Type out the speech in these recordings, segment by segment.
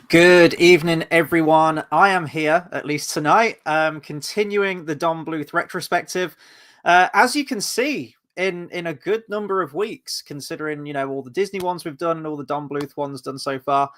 Good evening, everyone. I am here, at least tonight, continuing the Don Bluth retrospective. As you can see, in a good number of weeks, considering all the Disney ones we've done and all the Don Bluth ones done so far,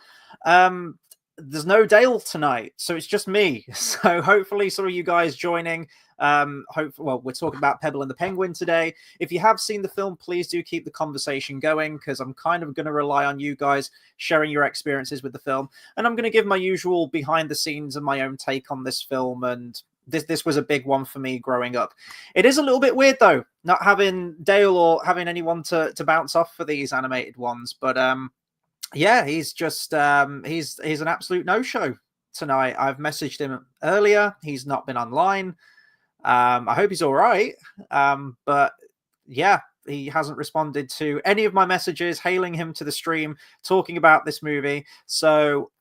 um, there's no Dale tonight, so it's just me. So hopefully, some of you guys joining. Well, we're talking about Pebble and the Penguin today. If you have seen the film, please do keep the conversation going because I'm kind of going to rely on you guys sharing your experiences with the film, and I'm going to give my usual behind the scenes and my own take on this film. And this was a big one for me growing up. It is a little bit weird though, not having Dale or having anyone to bounce off for these animated ones, but yeah, he's just he's an absolute no-show tonight. I've messaged him earlier. He's not been online. I hope he's all right. But yeah, he hasn't responded to any of my messages hailing him to the stream, talking about this movie. So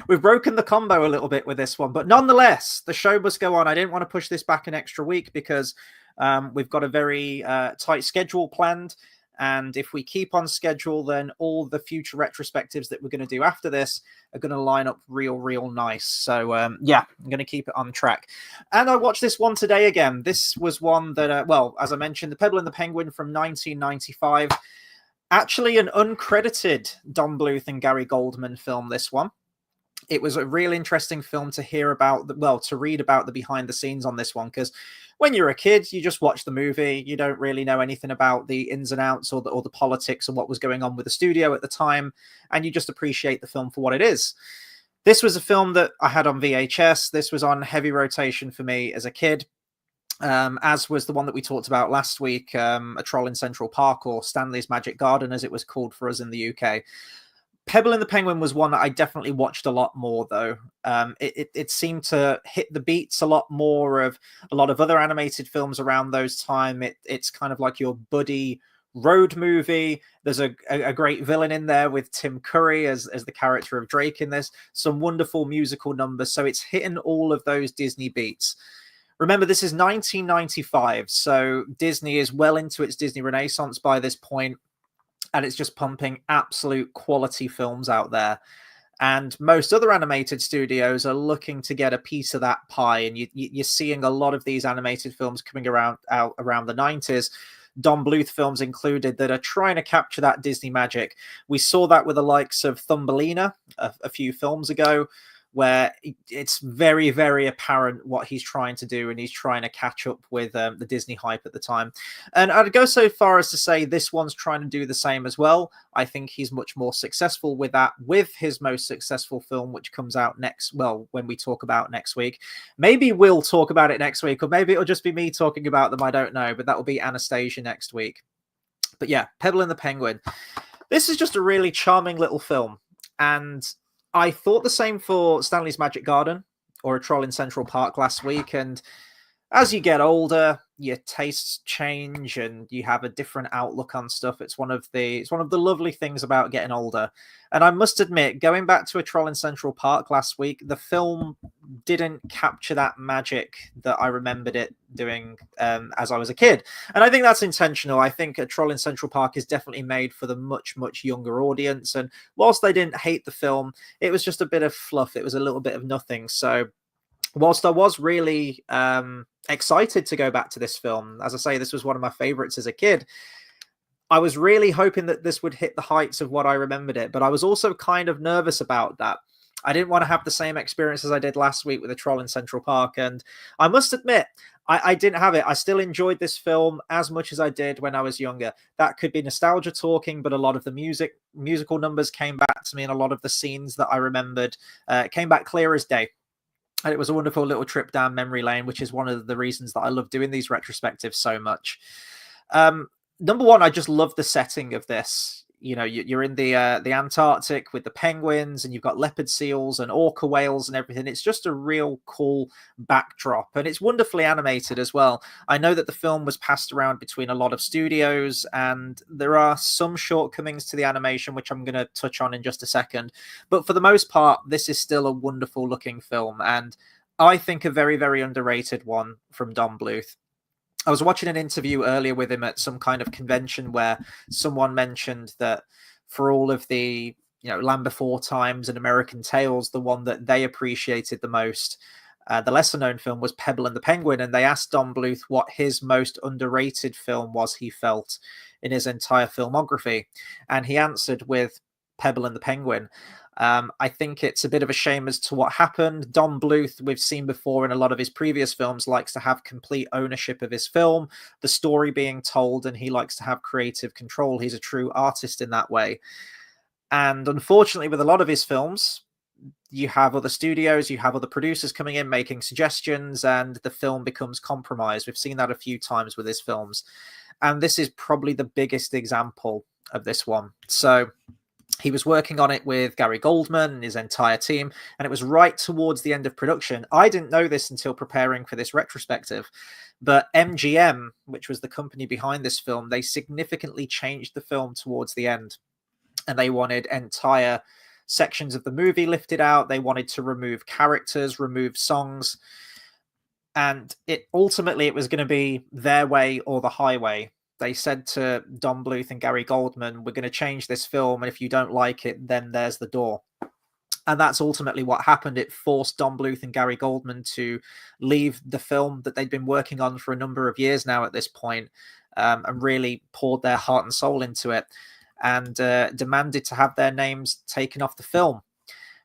we've broken the combo a little bit with this one. But nonetheless, the show must go on. I didn't want to push this back an extra week because we've got a very tight schedule planned. And if we keep on schedule, then all the future retrospectives that we're going to do after this are going to line up real nice. So yeah, I'm going to keep it on track. And I watched this one today again. This was one that, well, as I mentioned, The Pebble and the Penguin from 1995. Actually, an uncredited Don Bluth and Gary Goldman film, this one. It was a real interesting film to hear about, to read about the behind the scenes on this one, because when you're a kid, you just watch the movie. You don't really know anything about the ins and outs or the politics and what was going on with the studio at the time, and you just appreciate the film for what it is. This was a film that I had on VHS. This was on heavy rotation for me as a kid, as was the one that we talked about last week, A Troll in Central Park, or Stanley's Magic Garden, as it was called for us in the UK. Pebble and the Penguin was one that I definitely watched a lot more, though. It seemed to hit the beats a lot more of a lot of other animated films around those time. It's kind of like your buddy road movie. There's a great villain in there with Tim Curry as the character of Drake in this. Some wonderful musical numbers. So it's hitting all of those Disney beats. Remember, this is 1995, so Disney is well into its Disney Renaissance by this point. And it's just pumping absolute quality films out there. And most other animated studios are looking to get a piece of that pie. And you're seeing a lot of these animated films coming out around the 90s, Don Bluth films included, that are trying to capture that Disney magic. We saw that with the likes of Thumbelina a few films ago, where it's very apparent what he's trying to do, and he's trying to catch up with the Disney hype at the time. And I'd go so far as to say this one's trying to do the same as well. I think he's much more successful with that, with his most successful film, which comes out when we talk about next week. Maybe we'll talk about it next week, or maybe it'll just be me talking about them. I don't know, but that will be Anastasia next week. But yeah, Pebble and the Penguin. This is just a really charming little film. And I thought the same for Stanley's Magic Garden or A Troll in Central Park last week. And as you get older, your tastes change and you have a different outlook on stuff. It's one of the lovely things about getting older. And I must admit, going back to A Troll in Central Park last week, the film didn't capture that magic that I remembered it doing as I was a kid. And I think that's intentional. I think A Troll in Central Park is definitely made for the much younger audience. And whilst I didn't hate the film, it was just a bit of fluff. It was a little bit of nothing. So whilst I was really excited to go back to this film, as I say, this was one of my favorites as a kid, I was really hoping that this would hit the heights of what I remembered it, but I was also kind of nervous about that. I didn't want to have the same experience as I did last week with A Troll in Central Park, and I must admit, I didn't have it. I still enjoyed this film as much as I did when I was younger. That could be nostalgia talking, but a lot of the musical numbers came back to me, and a lot of the scenes that I remembered came back clear as day. And it was a wonderful little trip down memory lane, which is one of the reasons that I love doing these retrospectives so much. Number one, I just love the setting of this. You're in the Antarctic with the penguins, and you've got leopard seals and orca whales and everything. It's just a real cool backdrop, and it's wonderfully animated as well. I know that the film was passed around between a lot of studios, and there are some shortcomings to the animation, which I'm going to touch on in just a second. But for the most part, this is still a wonderful looking film, and I think a very underrated one from Don Bluth. I was watching an interview earlier with him at some kind of convention where someone mentioned that for all of the Land Before Times and American Tales, the one that they appreciated the most, the lesser known film, was Pebble and the Penguin. And they asked Don Bluth what his most underrated film was, he felt, in his entire filmography. And he answered with Pebble and the Penguin. I think it's a bit of a shame as to what happened. Don Bluth, we've seen before in a lot of his previous films, likes to have complete ownership of his film, the story being told, and he likes to have creative control. He's a true artist in that way. And unfortunately, with a lot of his films, you have other studios, you have other producers coming in, making suggestions, and the film becomes compromised. We've seen that a few times with his films. And this is probably the biggest example of this one. So he was working on it with Gary Goldman and his entire team, and it was right towards the end of production. I didn't know this until preparing for this retrospective, but MGM, which was the company behind this film, they significantly changed the film towards the end, and they wanted entire sections of the movie lifted out. They wanted to remove characters, remove songs, and it was going to be their way or the highway. They said to Don Bluth and Gary Goldman, we're going to change this film, and if you don't like it, then there's the door. And that's ultimately what happened. It forced Don Bluth and Gary Goldman to leave the film that they'd been working on for a number of years now at this point, and really poured their heart and soul into it, and demanded to have their names taken off the film,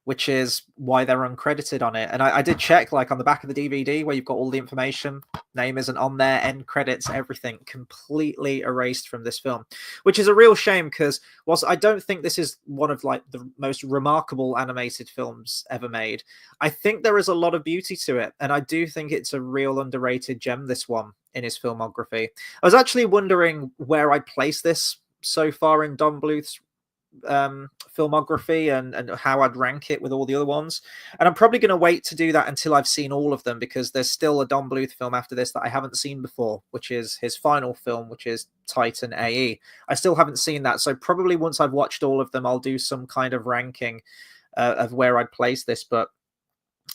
which is why they're uncredited on it. And I did check, like on the back of the DVD where you've got all the information, name isn't on there, end credits, everything completely erased from this film, which is a real shame, because whilst I don't think this is one of like the most remarkable animated films ever made, I think there is a lot of beauty to it. And I do think it's a real underrated gem, this one, in his filmography. I was actually wondering where I'd place this so far in Don Bluth's filmography, and how I'd rank it with all the other ones. And I'm probably going to wait to do that until I've seen all of them, because there's still a Don Bluth film after this that I haven't seen before, which is his final film, which is Titan AE. I still haven't seen that, so probably once I've watched all of them, I'll do some kind of ranking of where I'd place this. But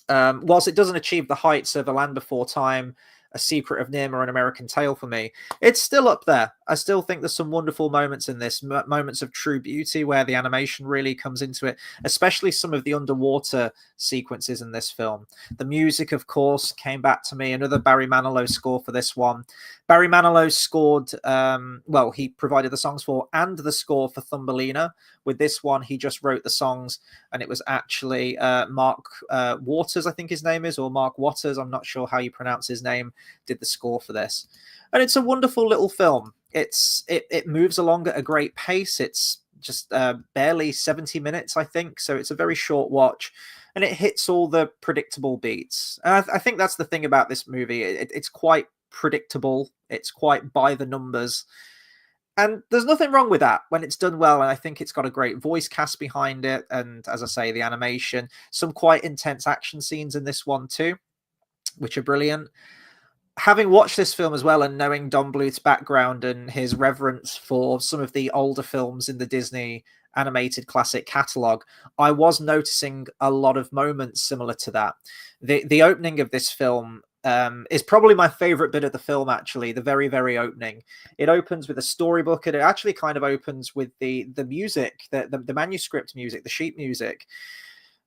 whilst it doesn't achieve the heights of A Land Before Time, A Secret of NIMH, or An American Tale for me, it's still up there. I still think there's some wonderful moments in this, moments of true beauty where the animation really comes into it, especially some of the underwater sequences in this film. The music, of course, came back to me. Another Barry Manilow score for this one. Barry Manilow scored, he provided the songs for and the score for Thumbelina. With this one, he just wrote the songs, and it was actually Mark Waters, I think his name is, or Mark Waters, I'm not sure how you pronounce his name, did the score for this. And it's a wonderful little film. It moves along at a great pace. It's just barely 70 minutes, I think, so it's a very short watch, and it hits all the predictable beats. And I think that's the thing about this movie. It's quite predictable. It's quite by the numbers. And there's nothing wrong with that when it's done well. And I think it's got a great voice cast behind it. And as I say, the animation, some quite intense action scenes in this one too, which are brilliant. Having watched this film as well, and knowing Don Bluth's background and his reverence for some of the older films in the Disney animated classic catalog, I was noticing a lot of moments similar to that. The opening of this film is probably my favorite bit of the film, actually. The very, very opening. It opens with a storybook, and it actually kind of opens with the music, the manuscript music, the sheet music.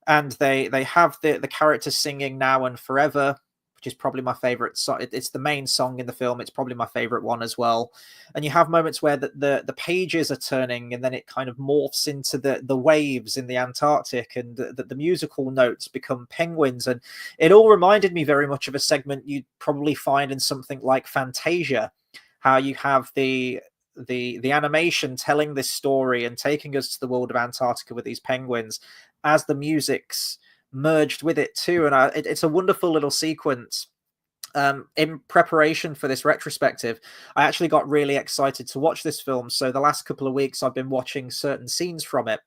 And they have the characters singing Now and Forever, which is probably my favorite song. It's the main song in the film. It's probably my favorite one as well. And you have moments where the pages are turning, and then it kind of morphs into the waves in the Antarctic, and the musical notes become penguins. And it all reminded me very much of a segment you'd probably find in something like Fantasia, how you have the animation telling this story and taking us to the world of Antarctica with these penguins as the music's merged with it too. And it's a wonderful little sequence. In preparation for this retrospective, I actually got really excited to watch this film. So the last couple of weeks I've been watching certain scenes from it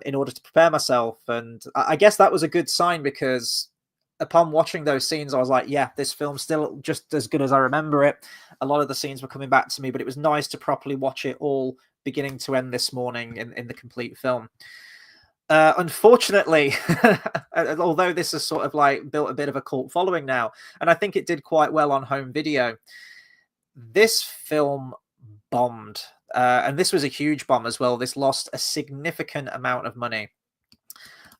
in order to prepare myself. And I guess that was a good sign, because upon watching those scenes, I was like, yeah, this film's still just as good as I remember it. A lot of the scenes were coming back to me, but it was nice to properly watch it all beginning to end this morning in the complete film. Unfortunately, although this has sort of like built a bit of a cult following now, and I think it did quite well on home video, this film bombed. And this was a huge bomb as well. This lost a significant amount of money.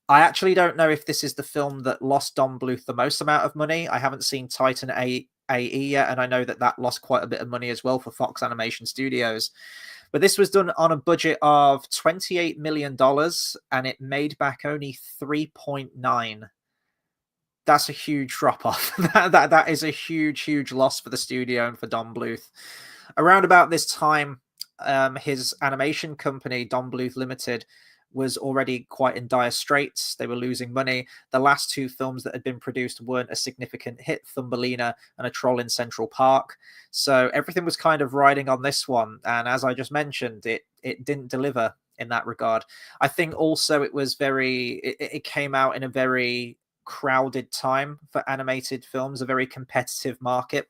I actually don't know if this is the film that lost Don Bluth the most amount of money. I haven't seen Titan AE yet, and I know that lost quite a bit of money as well for Fox Animation Studios. But this was done on a budget of $28 million, and it made back only 3.9. That's a huge drop off. that is a huge loss for the studio and for Don Bluth. Around about this time, his animation company, Don Bluth Limited, was already quite in dire straits. They were losing money. The last two films that had been produced weren't a significant hit, Thumbelina and A Troll in Central Park. So everything was kind of riding on this one. And as I just mentioned, it didn't deliver in that regard. I think also it came out in a very crowded time for animated films, a very competitive market.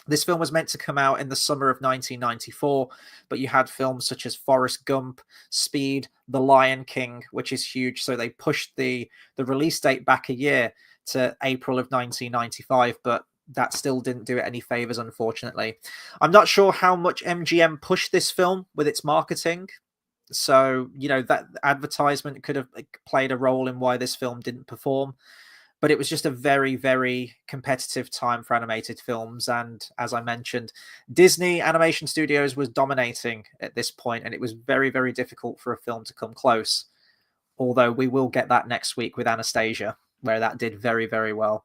This film was meant to come out in the summer of 1994, but you had films such as Forrest Gump, Speed, The Lion King, which is huge. So they pushed the release date back a year to April of 1995, but that still didn't do it any favors, unfortunately. I'm not sure how much MGM pushed this film with its marketing. So, that advertisement could have played a role in why this film didn't perform. But it was just a very, very competitive time for animated films. And as I mentioned, Disney Animation Studios was dominating at this point, and it was very, very difficult for a film to come close. Although we will get that next week with Anastasia, where that did very, very well.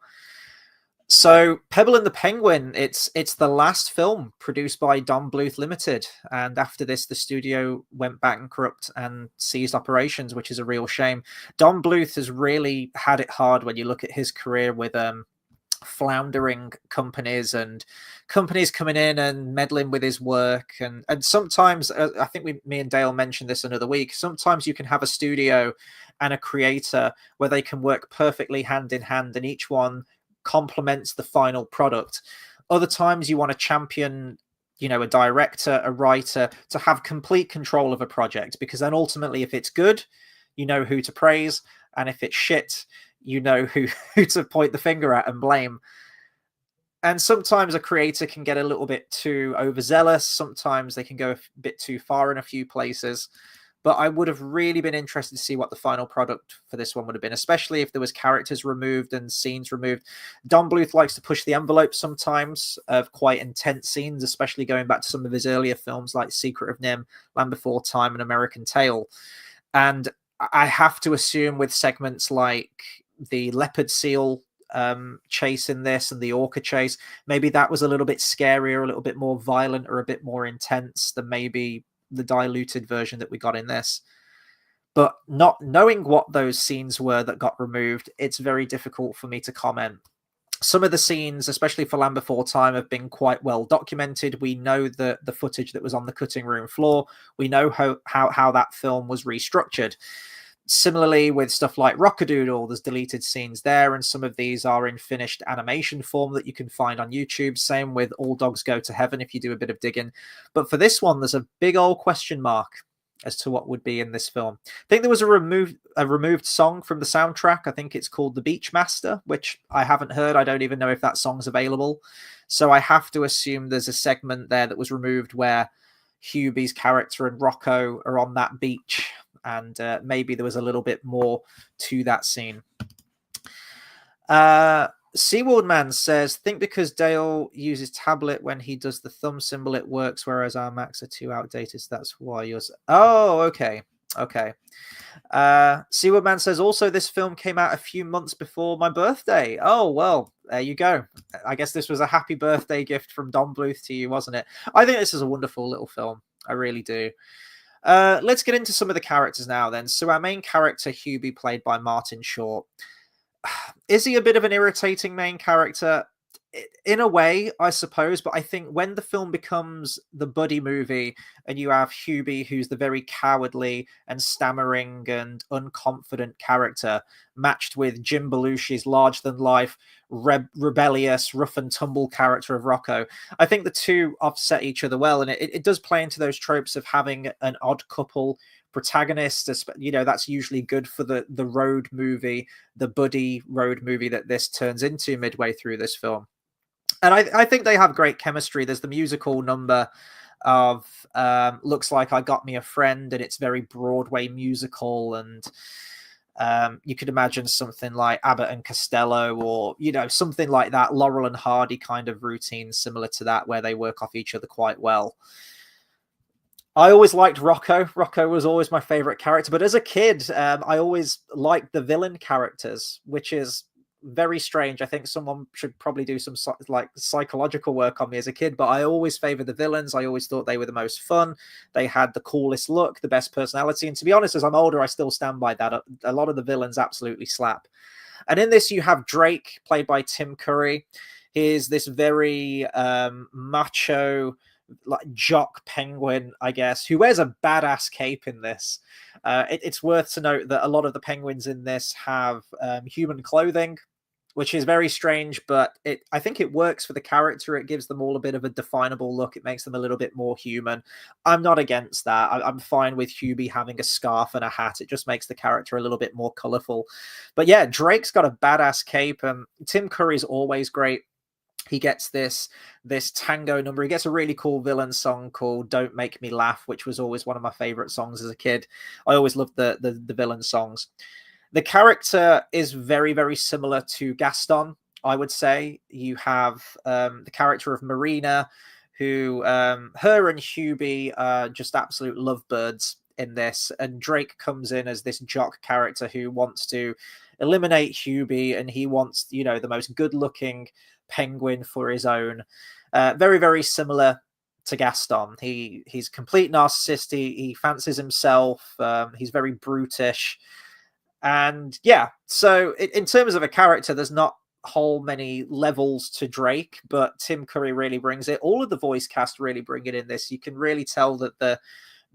So Pebble and the Penguin, it's the last film produced by Don Bluth Limited. And after this, the studio went bankrupt and ceased operations, which is a real shame. Don Bluth has really had it hard when you look at his career with floundering companies and companies coming in and meddling with his work. And sometimes, I think me and Dale mentioned this another week, sometimes you can have a studio and a creator where they can work perfectly hand in hand, and each one complements the final product. Other times you want to champion, a director, a writer, to have complete control of a project, because then ultimately, if it's good, you know who to praise, and if it's shit, you know who to point the finger at and blame. And sometimes a creator can get a little bit too overzealous. Sometimes they can go a bit too far in a few places. But I would have really been interested to see what the final product for this one would have been, especially if there was characters removed and scenes removed. Don Bluth likes to push the envelope sometimes of quite intense scenes, especially going back to some of his earlier films like Secret of Nim, Land Before Time, and American Tail. And I have to assume with segments like the leopard seal chase in this and the orca chase, maybe that was a little bit scarier, a little bit more violent, or a bit more intense than maybe the diluted version that we got in this. But not knowing what those scenes were that got removed, it's very difficult for me to comment. Some of the scenes, especially for Land Before Time, have been quite well documented. We know the footage that was on the cutting room floor. We know how that film was restructured. Similarly, with stuff like Rockadoodle, there's deleted scenes there, and some of these are in finished animation form that you can find on YouTube. Same with All Dogs Go to Heaven if you do a bit of digging. But for this one, there's a big old question mark as to what would be in this film. I think there was a removed song from the soundtrack. I think it's called The Beachmaster, which I haven't heard. I don't even know if that song's available. So I have to assume there's a segment there that was removed where Hubie's character and Rocco are on that beach, and maybe there was a little bit more to that scene. SeaWorld Man says, think because Dale uses tablet when he does the thumb symbol, it works, whereas our Macs are too outdated, so that's why yours... Oh, okay. SeaWorld Man says, also, this film came out a few months before my birthday. Oh, well, there you go. I guess this was a happy birthday gift from Don Bluth to you, wasn't it? I think this is a wonderful little film. I really do. Let's get into some of the characters now then. So our main character, Hubie, played by Martin Short. Is he a bit of an irritating main character? In a way, I suppose, but I think when the film becomes the buddy movie and you have Hubie, who's the very cowardly and stammering and unconfident character, matched with Jim Belushi's larger-than-life, rebellious, rough-and-tumble character of Rocco, I think the two offset each other well, and it does play into those tropes of having an odd couple protagonist. That's usually good for the road movie, the buddy road movie that this turns into midway through this film. And I think they have great chemistry. There's the musical number of Looks Like I Got Me a Friend, and it's very Broadway musical, and you could imagine something like Abbott and Costello, or something like that, Laurel and Hardy kind of routine similar to that, where they work off each other quite well. I always liked Rocco. Rocco was always my favorite character, but as a kid, I always liked the villain characters, which is very strange. I think someone should probably do some psychological work on me as a kid, but I always favored the villains. I always thought they were the most fun. They had the coolest look, the best personality. And to be honest, as I'm older, I still stand by that. A lot of the villains absolutely slap. And in this, you have Drake, played by Tim Curry. He's this very macho, like jock penguin, I guess, who wears a badass cape in this. It's worth to note that a lot of the penguins in this have human clothing, which is very strange, but I think it works for the character. It gives them all a bit of a definable look. It makes them a little bit more human. I'm not against that. I'm fine with Hubie having a scarf and a hat. It just makes the character a little bit more colorful. But yeah, Drake's got a badass cape. Tim Curry's always great. He gets this tango number. He gets a really cool villain song called Don't Make Me Laugh, which was always one of my favorite songs as a kid. I always loved the villain songs. The character is very, very similar to Gaston, I would say. You have the character of Marina, who her and Hubie are just absolute lovebirds in this. And Drake comes in as this jock character who wants to eliminate Hubie, and he wants, the most good-looking penguin for his own. Very, very similar to Gaston. He's complete narcissist. He fancies himself. He's very brutish. And yeah, so in terms of a character, there's not whole many levels to Drake, but Tim Curry really brings it. All of the voice cast really bring it in this. You can really tell that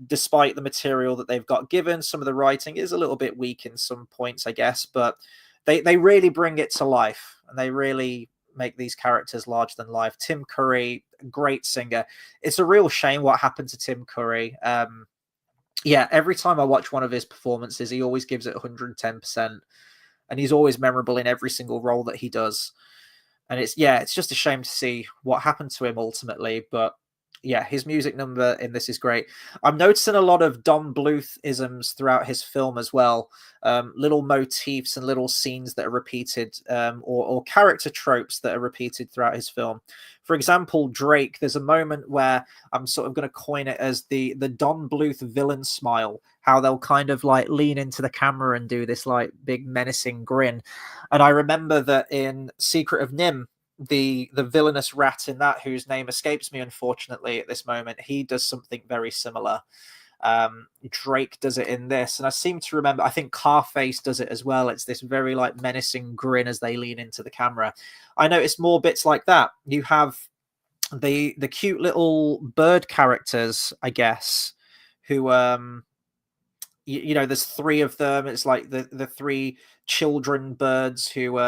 despite the material that they've got given, some of the writing is a little bit weak in some points, I guess, but they really bring it to life, and they really make these characters larger than life. Tim Curry, great singer. It's a real shame what happened to Tim Curry. Yeah, every time I watch one of his performances, he always gives it 110%, and he's always memorable in every single role that he does. And it's just a shame to see what happened to him ultimately, but yeah, his music number in this is great. I'm noticing a lot of Don Bluth isms throughout his film as well. Little motifs and little scenes that are repeated, or character tropes that are repeated throughout his film. For example, Drake, there's a moment where I'm sort of going to coin it as the Don Bluth villain smile, how they'll kind of like lean into the camera and do this like big menacing grin. And I remember that in Secret of Nim, the villainous rat in that, whose name escapes me unfortunately at this moment, he does something very similar. Drake does it in this, and I seem to remember, I think Carface does it as well. It's this very like menacing grin as they lean into the camera. I noticed more bits like that. You have the cute little bird characters, I guess, who there's three of them. It's like the three children birds who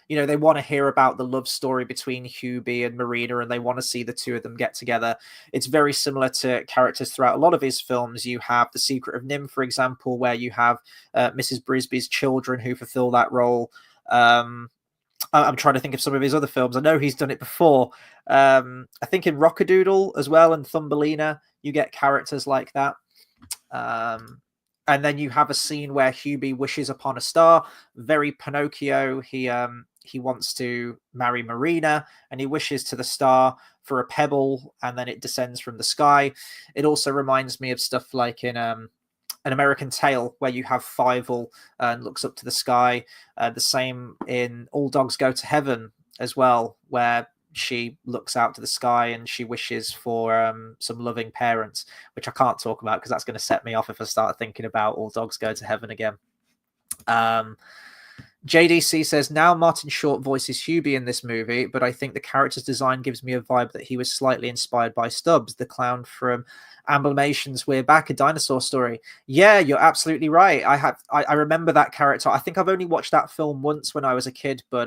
they want to hear about the love story between Hubie and Marina, and they want to see the two of them get together. It's very similar to characters throughout a lot of his films. You have The Secret of Nim, for example, where you have Mrs. Brisby's children who fulfill that role. I'm trying to think of some of his other films. I know he's done it before. I think in Rockadoodle as well, and Thumbelina, you get characters like that. And then you have a scene where Hubie wishes upon a star, very Pinocchio. He wants to marry Marina, and he wishes to the star for a pebble, and then it descends from the sky. It also reminds me of stuff like in An American Tail, where you have Fievel and looks up to the sky. The same in All Dogs Go to Heaven as well, where she looks out to the sky and she wishes for some loving parents, which I can't talk about because that's going to set me off if I start thinking about All Dogs Go to Heaven again. JDC says, now Martin Short voices Hubie in this movie, but I think the character's design gives me a vibe that he was slightly inspired by Stubbs, the clown from Amblemation's We're Back, A Dinosaur Story. Yeah, you're absolutely right. I remember that character. I think I've only watched that film once when I was a kid, but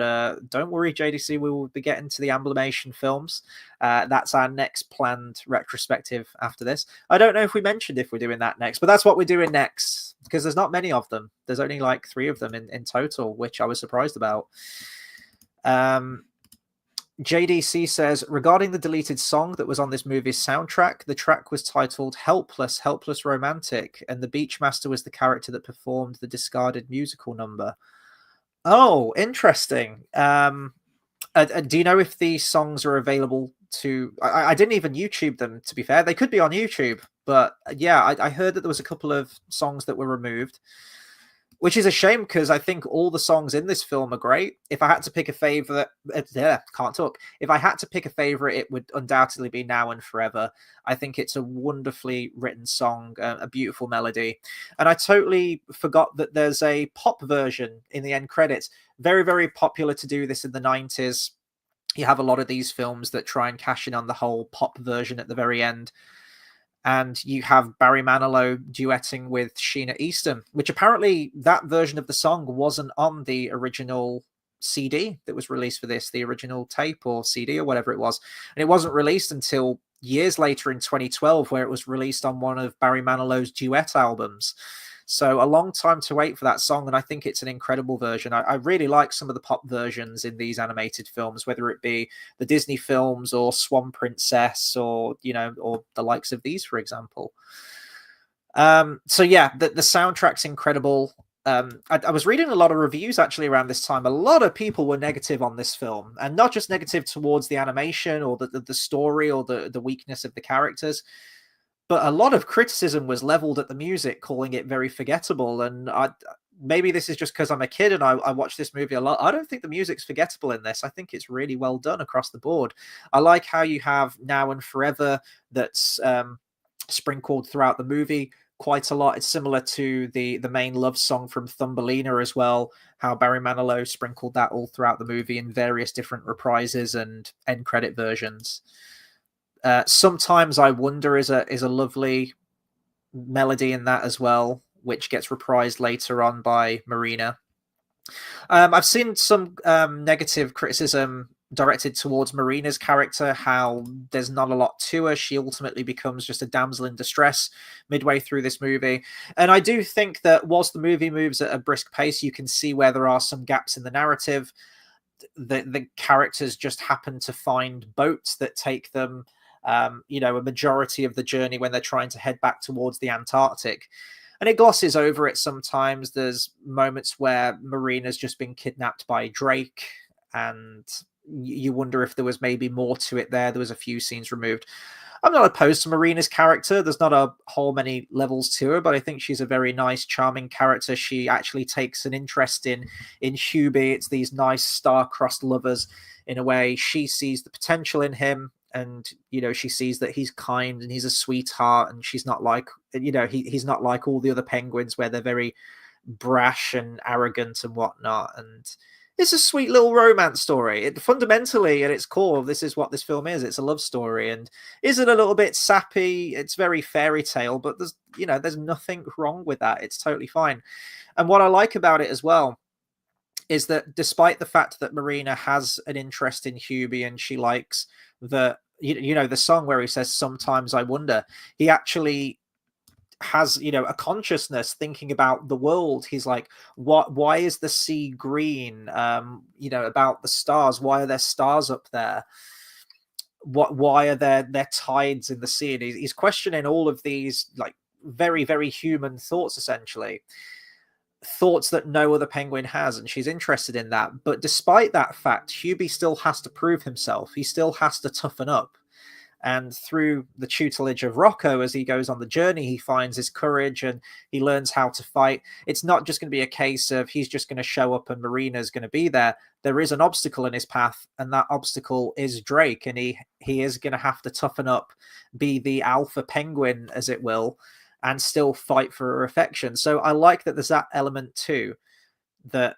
don't worry, JDC, we will be getting to the Amblemation films. That's our next planned retrospective after this. I don't know if we mentioned if we're doing that next, but that's what we're doing next, because there's not many of them. There's only like 3 of them in total, which I was surprised about. JDC says, regarding the deleted song that was on this movie's soundtrack, the track was titled Helpless, Helpless Romantic, and the Beachmaster was the character that performed the discarded musical number. Oh, interesting. Do you know if these songs are available to... I didn't even YouTube them, to be fair. They could be on YouTube, but yeah, I heard that there was a couple of songs that were removed, which is a shame because I think all the songs in this film are great. If I had to pick a favorite, can't talk. If I had to pick a favorite, it would undoubtedly be Now and Forever. I think it's a wonderfully written song, a beautiful melody. And I totally forgot that there's a pop version in the end credits. Very, very popular to do this in the 90s. You have a lot of these films that try and cash in on the whole pop version at the very end. And you have Barry Manilow duetting with Sheena Easton, which apparently that version of the song wasn't on the original CD that was released for this, the original tape or CD or whatever it was. And it wasn't released until years later in 2012, where it was released on one of Barry Manilow's duet albums. So a long time to wait for that song, and I think it's an incredible version. I really like some of the pop versions in these animated films, whether it be the Disney films or Swan Princess or, or the likes of these, for example. So yeah, the soundtrack's incredible. I was reading a lot of reviews actually around this time. A lot of people were negative on this film, and not just negative towards the animation or the story or the weakness of the characters, but a lot of criticism was leveled at the music, calling it very forgettable. And maybe this is just because I'm a kid and I watch this movie a lot. I don't think the music's forgettable in this. I think it's really well done across the board. I like how you have Now and Forever that's sprinkled throughout the movie quite a lot. It's similar to the main love song from Thumbelina as well, how Barry Manilow sprinkled that all throughout the movie in various different reprises and end credit versions. Sometimes I Wonder is a lovely melody in that as well, which gets reprised later on by Marina. I've seen some negative criticism directed towards Marina's character, how there's not a lot to her. She ultimately becomes just a damsel in distress midway through this movie. And I do think that whilst the movie moves at a brisk pace, you can see where there are some gaps in the narrative. The characters just happen to find boats that take them a majority of the journey when they're trying to head back towards the Antarctic. And it glosses over it sometimes. There's moments where Marina's just been kidnapped by Drake, and you wonder if there was maybe more to it there. There was a few scenes removed. I'm not opposed to Marina's character. There's not a whole many levels to her, but I think she's a very nice, charming character. She actually takes an interest in Hubie. It's these nice star-crossed lovers in a way. She sees the potential in him, and she sees that he's kind and he's a sweetheart, and she's not like he's not like all the other penguins where they're very brash and arrogant and whatnot. And it's a sweet little romance story. Fundamentally, at its core, this is what this film is. It's a love story. And is it a little bit sappy? It's very fairy tale, but there's nothing wrong with that. It's totally fine. And what I like about it as well is that despite the fact that Marina has an interest in Hubie and she likes the song where he says, "Sometimes I wonder," he actually has a consciousness thinking about the world. He's like, why is the sea green? About the stars, why are there stars up there? Why are there tides in the sea? And he's questioning all of these like very, very human thoughts, essentially thoughts that no other penguin has, and she's interested in that. But despite that fact, Hubie still has to prove himself. He still has to toughen up. And through the tutelage of Rocco, as he goes on the journey, he finds his courage and he learns how to fight. It's not just going to be a case of he's just going to show up and Marina's going to be there. There is an obstacle in his path, and that obstacle is Drake. And he is going to have to toughen up, be the alpha penguin, as it will, and still fight for her affection. So I like that there's that element too, that,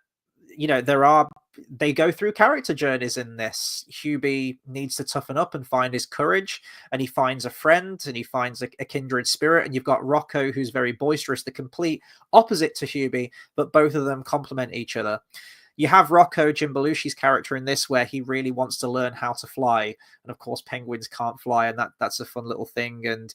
they go through character journeys in this. Hubie needs to toughen up and find his courage, and he finds a friend and he finds a kindred spirit. And you've got Rocco, who's very boisterous, the complete opposite to Hubie, but both of them complement each other. You have Rocco, Jim Belushi's character in this, where he really wants to learn how to fly. And of course, penguins can't fly, and that's a fun little thing. And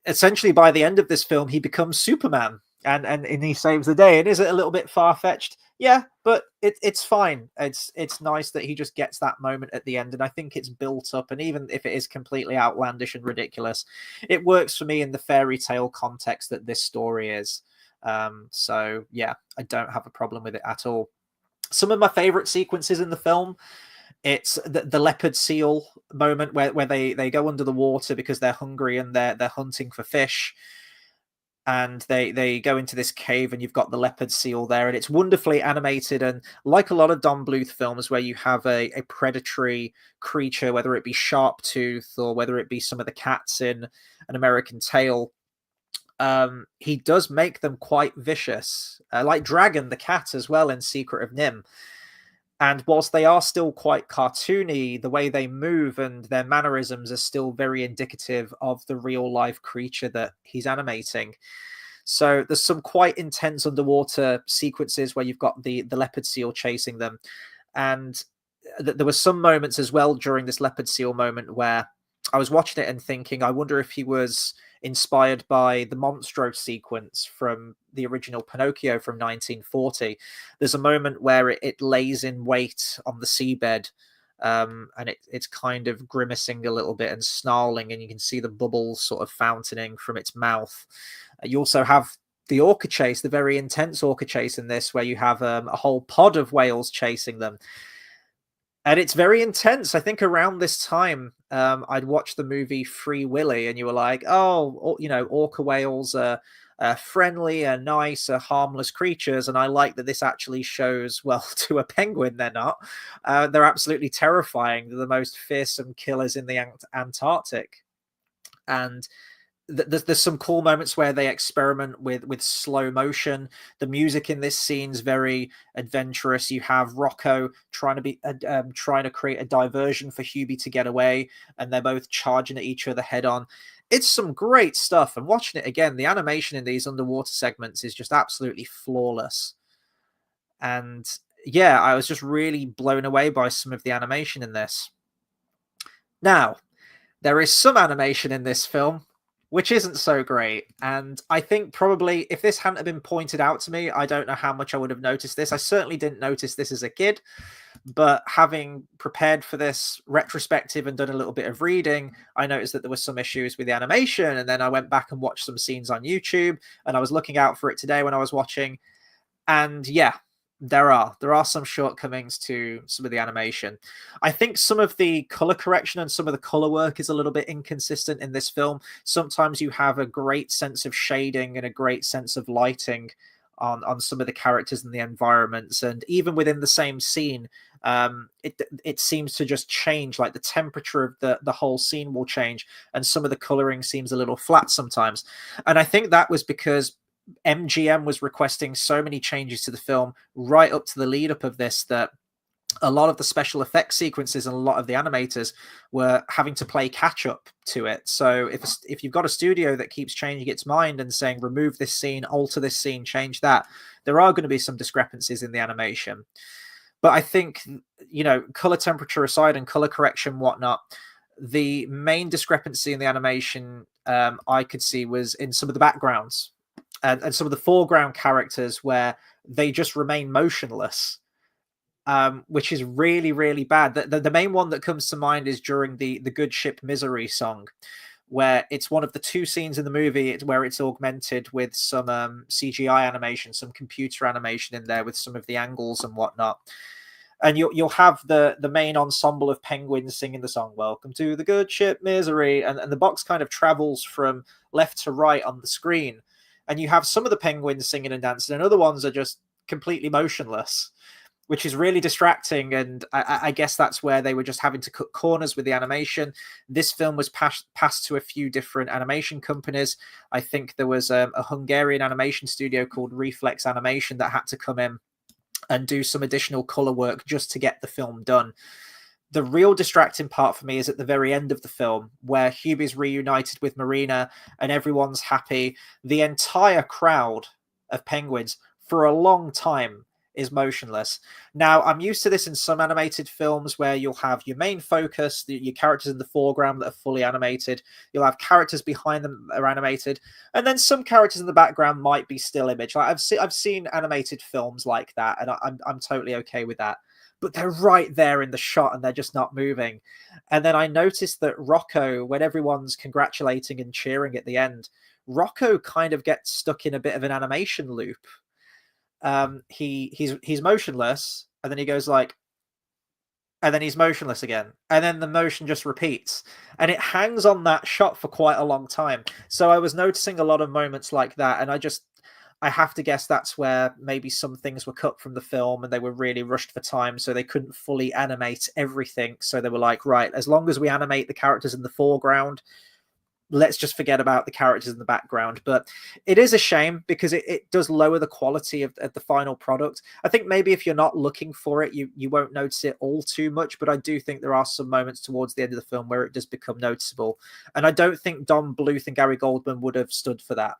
essentially by the end of this film, he becomes Superman. And he saves the day. And is it a little bit far-fetched? Yeah, but it's fine. It's nice that he just gets that moment at the end, and I think it's built up. And even if it is completely outlandish and ridiculous, it works for me in the fairy tale context that this story is. So yeah, I don't have a problem with it at all. Some of my favorite sequences in the film, it's the leopard seal moment where they go under the water because they're hungry and they're hunting for fish, and they go into this cave and you've got the leopard seal there, and it's wonderfully animated. And like a lot of Don Bluth films where you have a predatory creature, whether it be Sharptooth or whether it be some of the cats in An American Tail, he does make them quite vicious, like Dragon the cat as well in Secret of Nim. And whilst they are still quite cartoony, the way they move and their mannerisms are still very indicative of the real life creature that he's animating. So there's some quite intense underwater sequences where you've got the leopard seal chasing them. And there were some moments as well during this leopard seal moment where I was watching it and thinking, I wonder if he was inspired by the Monstro sequence from the original Pinocchio from 1940. There's a moment where it lays in wait on the seabed, and it's kind of grimacing a little bit and snarling, and you can see the bubbles sort of fountaining from its mouth. You also have the orca chase, the very intense orca chase in this, where you have a whole pod of whales chasing them. And it's very intense. I think around this time, I'd watched the movie Free Willy, and you were like, oh, orca whales are friendly and nice, harmless creatures. And I like that this actually shows, well, to a penguin, they're not. They're absolutely terrifying. They're the most fearsome killers in the Antarctic. And there's some cool moments where they experiment with slow motion. The music in this scene's very adventurous. You have Rocco trying to create a diversion for Hubie to get away, and they're both charging at each other head on. It's some great stuff, and watching it again, the animation in these underwater segments is just absolutely flawless. And yeah, I was just really blown away by some of the animation in this. Now, there is some animation in this film which isn't so great. And I think probably if this hadn't been pointed out to me, I don't know how much I would have noticed this. I certainly didn't notice this as a kid, but having prepared for this retrospective and done a little bit of reading, I noticed that there were some issues with the animation. And then I went back and watched some scenes on YouTube, and I was looking out for it today when I was watching. And yeah, there are some shortcomings to some of the animation. I think some of the color correction and some of the color work is a little bit inconsistent in this film. Sometimes you have a great sense of shading and a great sense of lighting on some of the characters and the environments, and even within the same scene, it seems to just change. Like the temperature of the whole scene will change, and some of the coloring seems a little flat sometimes. And I think that was because MGM was requesting so many changes to the film right up to the lead up of this, that a lot of the special effects sequences and a lot of the animators were having to play catch up to it. So if you've got a studio that keeps changing its mind and saying, remove this scene, alter this scene, change that, there are going to be some discrepancies in the animation. But I think, color temperature aside and color correction, whatnot, the main discrepancy in the animation I could see was in some of the backgrounds and some of the foreground characters where they just remain motionless, which is really, really bad. The main one that comes to mind is during the Good Ship Misery song, where it's one of the two scenes in the movie where it's augmented with some CGI animation, some computer animation in there with some of the angles and whatnot. And you'll have the main ensemble of penguins singing the song, Welcome to the Good Ship Misery, and the box kind of travels from left to right on the screen. And you have some of the penguins singing and dancing, and other ones are just completely motionless, which is really distracting. And I guess that's where they were just having to cut corners with the animation. This film was passed to a few different animation companies. I think there was a Hungarian animation studio called Reflex Animation that had to come in and do some additional color work just to get the film done. The real distracting part for me is at the very end of the film, where Hubie's reunited with Marina and everyone's happy. The entire crowd of penguins for a long time is motionless. Now, I'm used to this in some animated films where you'll have your main focus, your characters in the foreground that are fully animated. You'll have characters behind them that are animated, and then some characters in the background might be still image. Like I've seen animated films like that, and I'm totally okay with that. But they're right there in the shot, and they're just not moving. And then I noticed that Rocco, when everyone's congratulating and cheering at the end, Rocco kind of gets stuck in a bit of an animation loop. He's motionless, and then he goes like, and then he's motionless again, and then the motion just repeats, and it hangs on that shot for quite a long time. So I was noticing a lot of moments like that, and I have to guess that's where maybe some things were cut from the film and they were really rushed for time, so they couldn't fully animate everything. So they were like, right, as long as we animate the characters in the foreground, let's just forget about the characters in the background. But it is a shame because it does lower the quality of the final product. I think maybe if you're not looking for it, you won't notice it all too much, but I do think there are some moments towards the end of the film where it does become noticeable. And I don't think Don Bluth and Gary Goldman would have stood for that.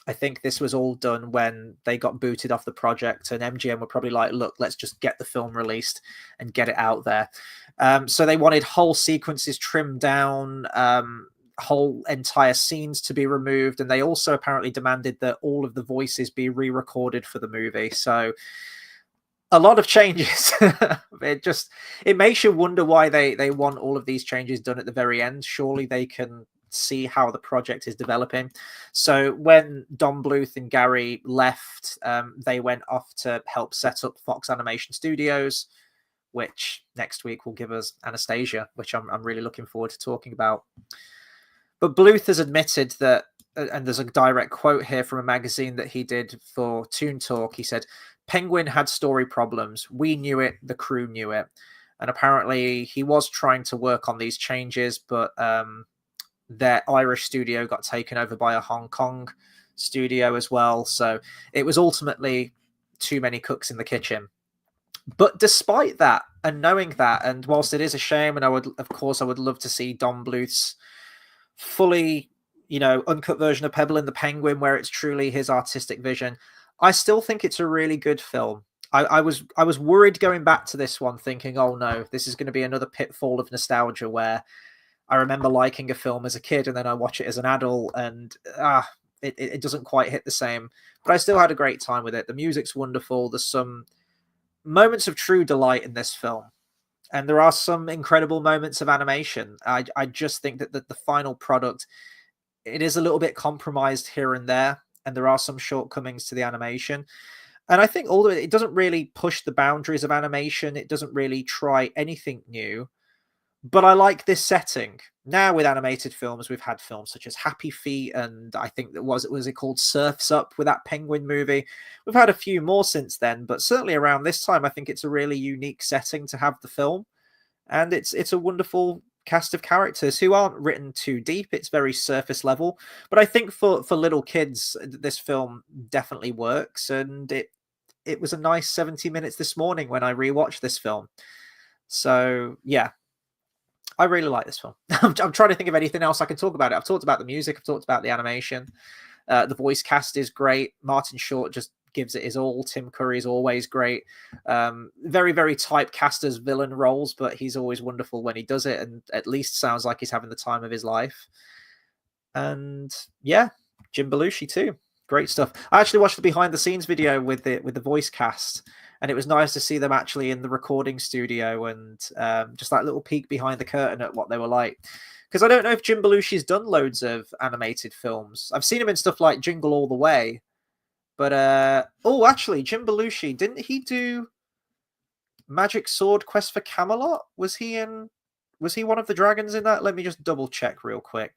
I think this was all done when they got booted off the project, and MGM were probably like, look, let's just get the film released and get it out there. So they wanted whole sequences trimmed down, whole entire scenes to be removed, and they also apparently demanded that all of the voices be re-recorded for the movie. So a lot of changes. It makes you wonder why they want all of these changes done at the very end. Surely they can see how the project is developing. So when Don Bluth and Gary left, they went off to help set up Fox Animation Studios, which next week will give us Anastasia, which I'm really looking forward to talking about. But Bluth has admitted that, and there's a direct quote here from a magazine that he did for Toon Talk. He said, Penguin had story problems. We knew it. The crew knew it. And apparently he was trying to work on these changes, but their Irish studio got taken over by a Hong Kong studio as well. So it was ultimately too many cooks in the kitchen. But despite that, and knowing that, and whilst it is a shame, and I would love to see Don Bluth's fully, uncut version of Pebble in the Penguin, where it's truly his artistic vision, I still think it's a really good film. I was worried going back to this one, thinking, oh no, this is going to be another pitfall of nostalgia where I remember liking a film as a kid and then I watch it as an adult and it doesn't quite hit the same. But I still had a great time with it. The music's wonderful. There's some moments of true delight in this film. And there are some incredible moments of animation. I just think that the final product, it is a little bit compromised here and there. And there are some shortcomings to the animation. And I think although it doesn't really push the boundaries of animation, it doesn't really try anything new. But I like this setting. Now with animated films, we've had films such as Happy Feet, and I think that was it called Surf's Up with that penguin movie. We've had a few more since then, but certainly around this time, I think it's a really unique setting to have the film. And it's a wonderful cast of characters who aren't written too deep. It's very surface level. But I think for little kids, this film definitely works. And it was a nice 70 minutes this morning when I rewatched this film. So, yeah. I really like this film. I'm trying to think of anything else I can talk about it. I've talked about the music. I've talked about the animation. The voice cast is great. Martin Short just gives it his all. Tim Curry is always great. Very, very typecast as villain roles, but he's always wonderful when he does it, and at least sounds like he's having the time of his life. And yeah, Jim Belushi too. Great stuff. I actually watched the behind the scenes video with the voice cast. And it was nice to see them actually in the recording studio and just that little peek behind the curtain at what they were like. Because I don't know if Jim Belushi's done loads of animated films. I've seen him in stuff like Jingle All the Way. But, actually, Jim Belushi, didn't he do Magic Sword Quest for Camelot? Was he one of the dragons in that? Let me just double check real quick.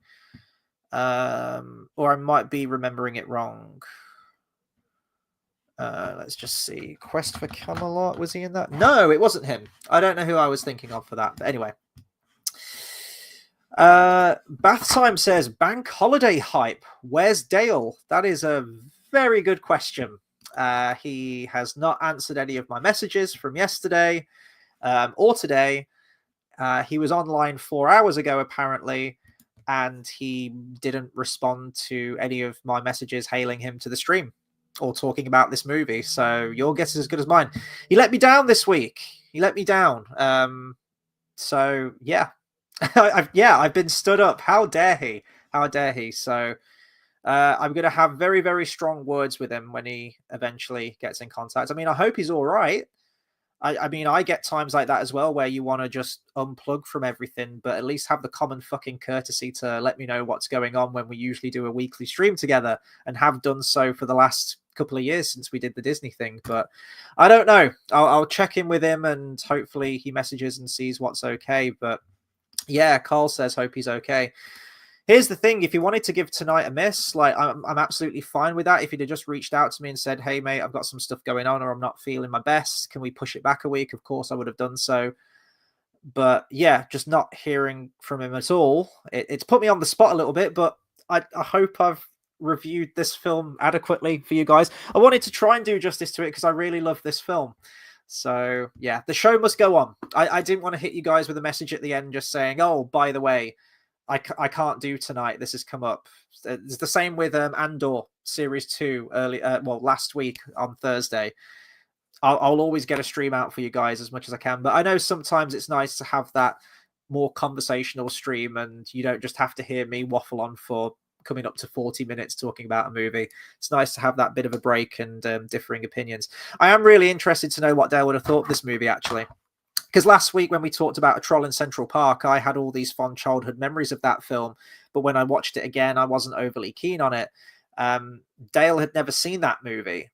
Or I might be remembering it wrong. Let's just see. Quest for Camelot, was he in that? No, it wasn't him. I don't know who I was thinking of for that. But anyway. Bath Time says, bank holiday hype. Where's Dale? That is a very good question. He has not answered any of my messages from yesterday or today. He was online 4 hours ago, apparently, and he didn't respond to any of my messages hailing him to the stream. or talking about this movie. So your guess is as good as mine. He let me down this week. He let me down. So yeah, I've been stood up. How dare he? How dare he? So I'm going to have very, very strong words with him when he eventually gets in contact. I mean, I hope he's all right. I mean, I get times like that as well where you want to just unplug from everything, but at least have the common fucking courtesy to let me know what's going on when we usually do a weekly stream together, and have done so for the last couple of years since we did the Disney thing. But I don't know. I'll check in with him and hopefully he messages and sees what's okay. But yeah, Carl says hope he's okay. Here's the thing: if you wanted to give tonight a miss, like I'm absolutely fine with that. If you'd have just reached out to me and said, "Hey, mate, I've got some stuff going on, or I'm not feeling my best. Can we push it back a week?" Of course, I would have done so. But yeah, just not hearing from him at all. It's put me on the spot a little bit, but I hope I've reviewed this film adequately for you guys. I wanted to try and do justice to it because I really love this film. So yeah, the show must go on. I didn't want to hit you guys with a message at the end just saying, "Oh, by the way, I can't do tonight. This has come up." It's the same with Andor Series 2 last week on Thursday. I'll always get a stream out for you guys as much as I can. But I know sometimes it's nice to have that more conversational stream and you don't just have to hear me waffle on for coming up to 40 minutes talking about a movie. It's nice to have that bit of a break and differing opinions. I am really interested to know what Dale would have thought of this movie, actually. Because last week when we talked about A Troll in Central Park, I had all these fond childhood memories of that film. But when I watched it again, I wasn't overly keen on it. Dale had never seen that movie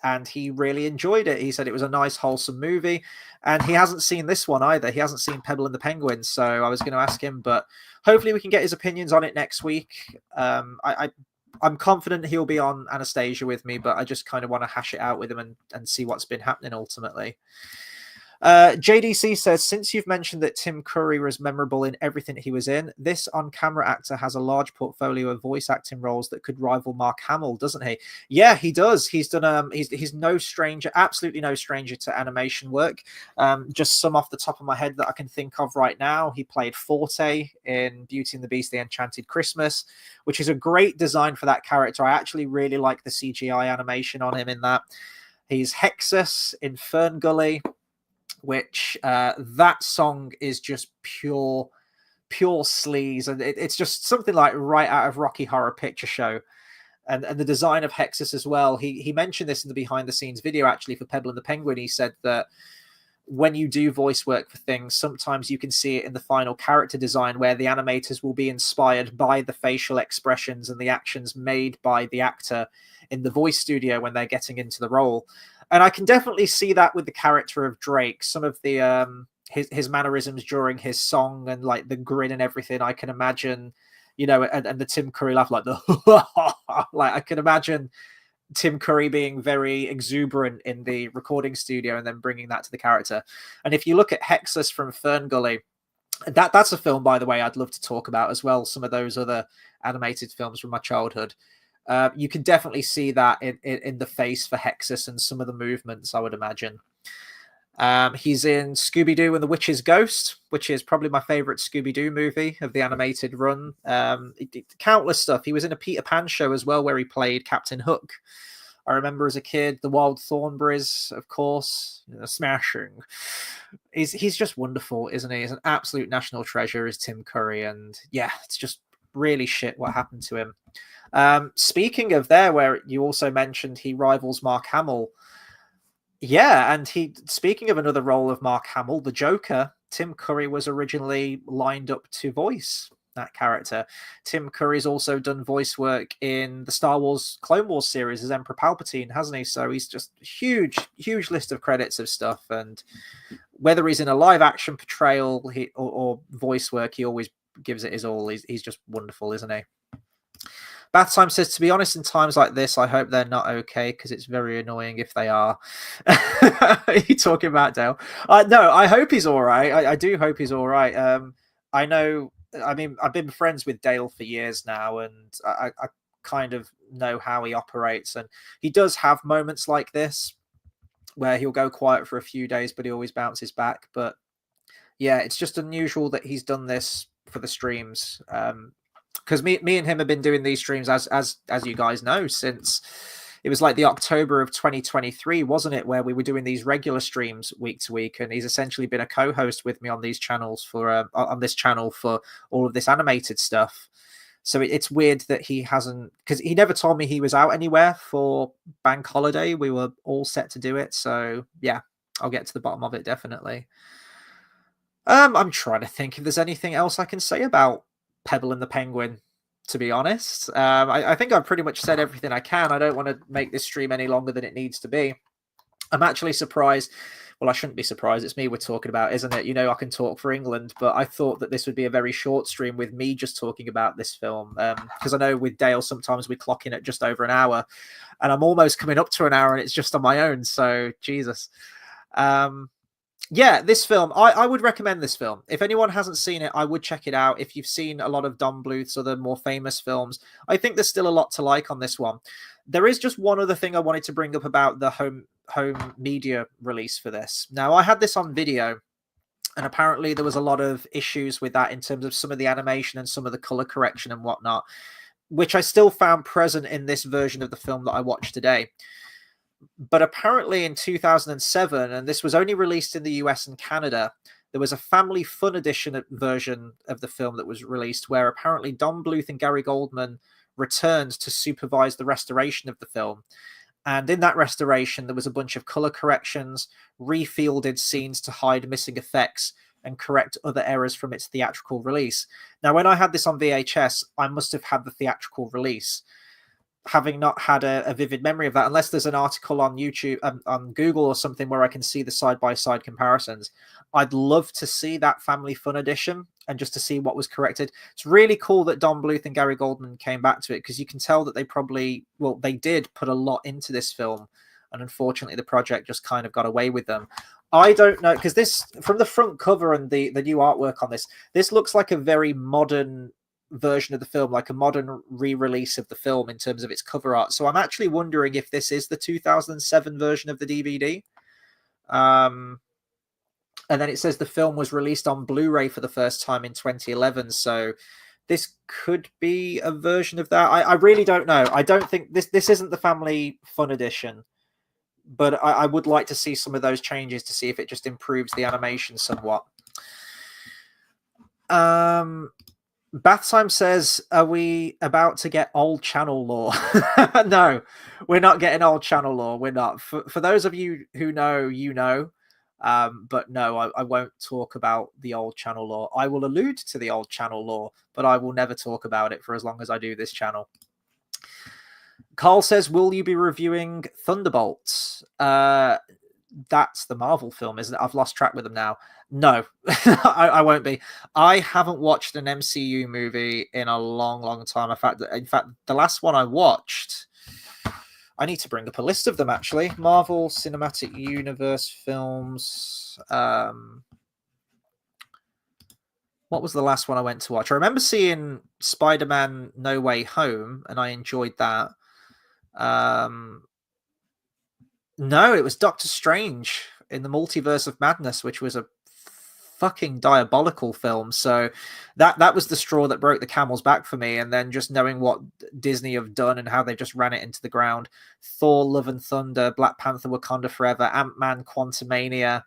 and he really enjoyed it. He said it was a nice, wholesome movie. And he hasn't seen this one either. He hasn't seen Pebble and the Penguin. So I was going to ask him, but hopefully we can get his opinions on it next week. I'm confident he'll be on Anastasia with me, but I just kind of want to hash it out with him and see what's been happening ultimately. JDC says, since you've mentioned that Tim Curry was memorable in everything he was in, this on-camera actor has a large portfolio of voice acting roles that could rival Mark Hamill, doesn't he? Yeah, he does. He's done he's no stranger, absolutely no stranger to animation work. Just some off the top of my head that I can think of right now. He played Forte in Beauty and the Beast: The Enchanted Christmas, which is a great design for that character. I actually really like the CGI animation on him in that. He's Hexus in Fern Gully, which that song is just pure sleaze, and it's just something like right out of Rocky Horror Picture Show. And the design of Hexus as well. He mentioned this in the behind the scenes video actually for Pebble and the Penguin. He said that when you do voice work for things, sometimes you can see it in the final character design where the animators will be inspired by the facial expressions and the actions made by the actor in the voice studio when they're getting into the role. And I can definitely see that with the character of Drake. Some of the his mannerisms during his song and like the grin and everything. I can imagine, and the Tim Curry laugh, like the like I can imagine Tim Curry being very exuberant in the recording studio and then bringing that to the character. And if you look at Hexus from Fern Gully, that's a film, by the way, I'd love to talk about as well. Some of those other animated films from my childhood. You can definitely see that in the face for Hexus and some of the movements, I would imagine. He's in Scooby-Doo and the Witch's Ghost, which is probably my favorite Scooby-Doo movie of the animated run. Countless stuff. He was in a Peter Pan show as well, where he played Captain Hook. I remember as a kid, the Wild Thornberrys, of course, smashing. He's just wonderful, isn't he? He's an absolute national treasure, is Tim Curry. And yeah, it's just really shit what happened to him. Speaking of there, where you also mentioned he rivals Mark Hamill. Yeah, and speaking of another role of Mark Hamill, the Joker, Tim Curry was originally lined up to voice that character. Tim Curry's also done voice work in the Star Wars Clone Wars series as Emperor Palpatine, hasn't he? So he's just huge list of credits of stuff. And whether he's in a live action portrayal or voice work, he always gives it his all. He's just wonderful, isn't he? Bath Time says, to be honest, in times like this, I hope they're not okay because it's very annoying if they are. Are you talking about Dale? No, I hope he's all right. I do hope he's all right. I know, I mean, I've been friends with Dale for years now, and I kind of know how he operates. And he does have moments like this where he'll go quiet for a few days, but he always bounces back. But yeah, it's just unusual that he's done this for the streams. Because me and him have been doing these streams as you guys know since it was like the October of 2023, wasn't it, where we were doing these regular streams week to week, and he's essentially been a co-host with me on these channels for on this channel for all of this animated stuff. So it's weird that he hasn't, because he never told me he was out anywhere for bank holiday. We were all set to do it. So yeah, I'll get to the bottom of it, definitely. I'm trying to think if there's anything else I can say about Pebble and the Penguin, to be honest. I think I've pretty much said everything I can. I don't want to make this stream any longer than it needs to be. I'm actually surprised. Well, I shouldn't be surprised. It's me we're talking about, isn't it? You know, I can talk for England, but I thought that this would be a very short stream with me just talking about this film. Because I know with Dale, sometimes we clock in at just over an hour, and I'm almost coming up to an hour and it's just on my own. So, Jesus. Yeah, this film, I would recommend this film. If anyone hasn't seen it, I would check it out. If you've seen a lot of Don Bluth's other more famous films, I think there's still a lot to like on this one. There is just one other thing I wanted to bring up about the home media release for this. Now, I had this on video, and apparently there was a lot of issues with that in terms of some of the animation and some of the color correction and whatnot, which I still found present in this version of the film that I watched today. But apparently in 2007, and this was only released in the US and Canada, there was a family fun edition version of the film that was released where apparently Don Bluth and Gary Goldman returned to supervise the restoration of the film. And in that restoration, there was a bunch of color corrections, refielded scenes to hide missing effects, and correct other errors from its theatrical release. Now, when I had this on VHS, I must have had the theatrical release, having not had a vivid memory of that, unless there's an article on YouTube, on Google or something where I can see the side-by-side comparisons. I'd love to see that family fun edition and just to see what was corrected. It's really cool that Don Bluth and Gary Goldman came back to it, because you can tell that they did put a lot into this film, and unfortunately the project just kind of got away with them. I don't know, because this, from the front cover and the new artwork on this looks like a very modern version of the film, like a modern re-release of the film in terms of its cover art. So I'm actually wondering if this is the 2007 version of the DVD. And then it says the film was released on Blu-ray for the first time in 2011. So this could be a version of that. I really don't know. I don't think this isn't the family fun edition, but I would like to see some of those changes to see if it just improves the animation somewhat. Bath Time says, are we about to get old channel lore? No, we're not getting old channel lore. We're not. For those of you who know, you know. But no, I won't talk about the old channel lore. I will allude to the old channel lore, but I will never talk about it for as long as I do this channel. Carl says, will you be reviewing Thunderbolts? That's the Marvel film, isn't it? I've lost track with them now. No, I won't be. I haven't watched an MCU movie in a long, long time. In fact, the last one I watched, I need to bring up a list of them, actually. Marvel Cinematic Universe films. What was the last one I went to watch? I remember seeing Spider-Man No Way Home, and I enjoyed that. No, it was Doctor Strange in the Multiverse of Madness, which was a fucking diabolical film. So that was the straw that broke the camel's back for me. And then just knowing what Disney have done and how they just ran it into the ground. Thor, Love and Thunder, Black Panther, Wakanda Forever, Ant-Man, Quantumania.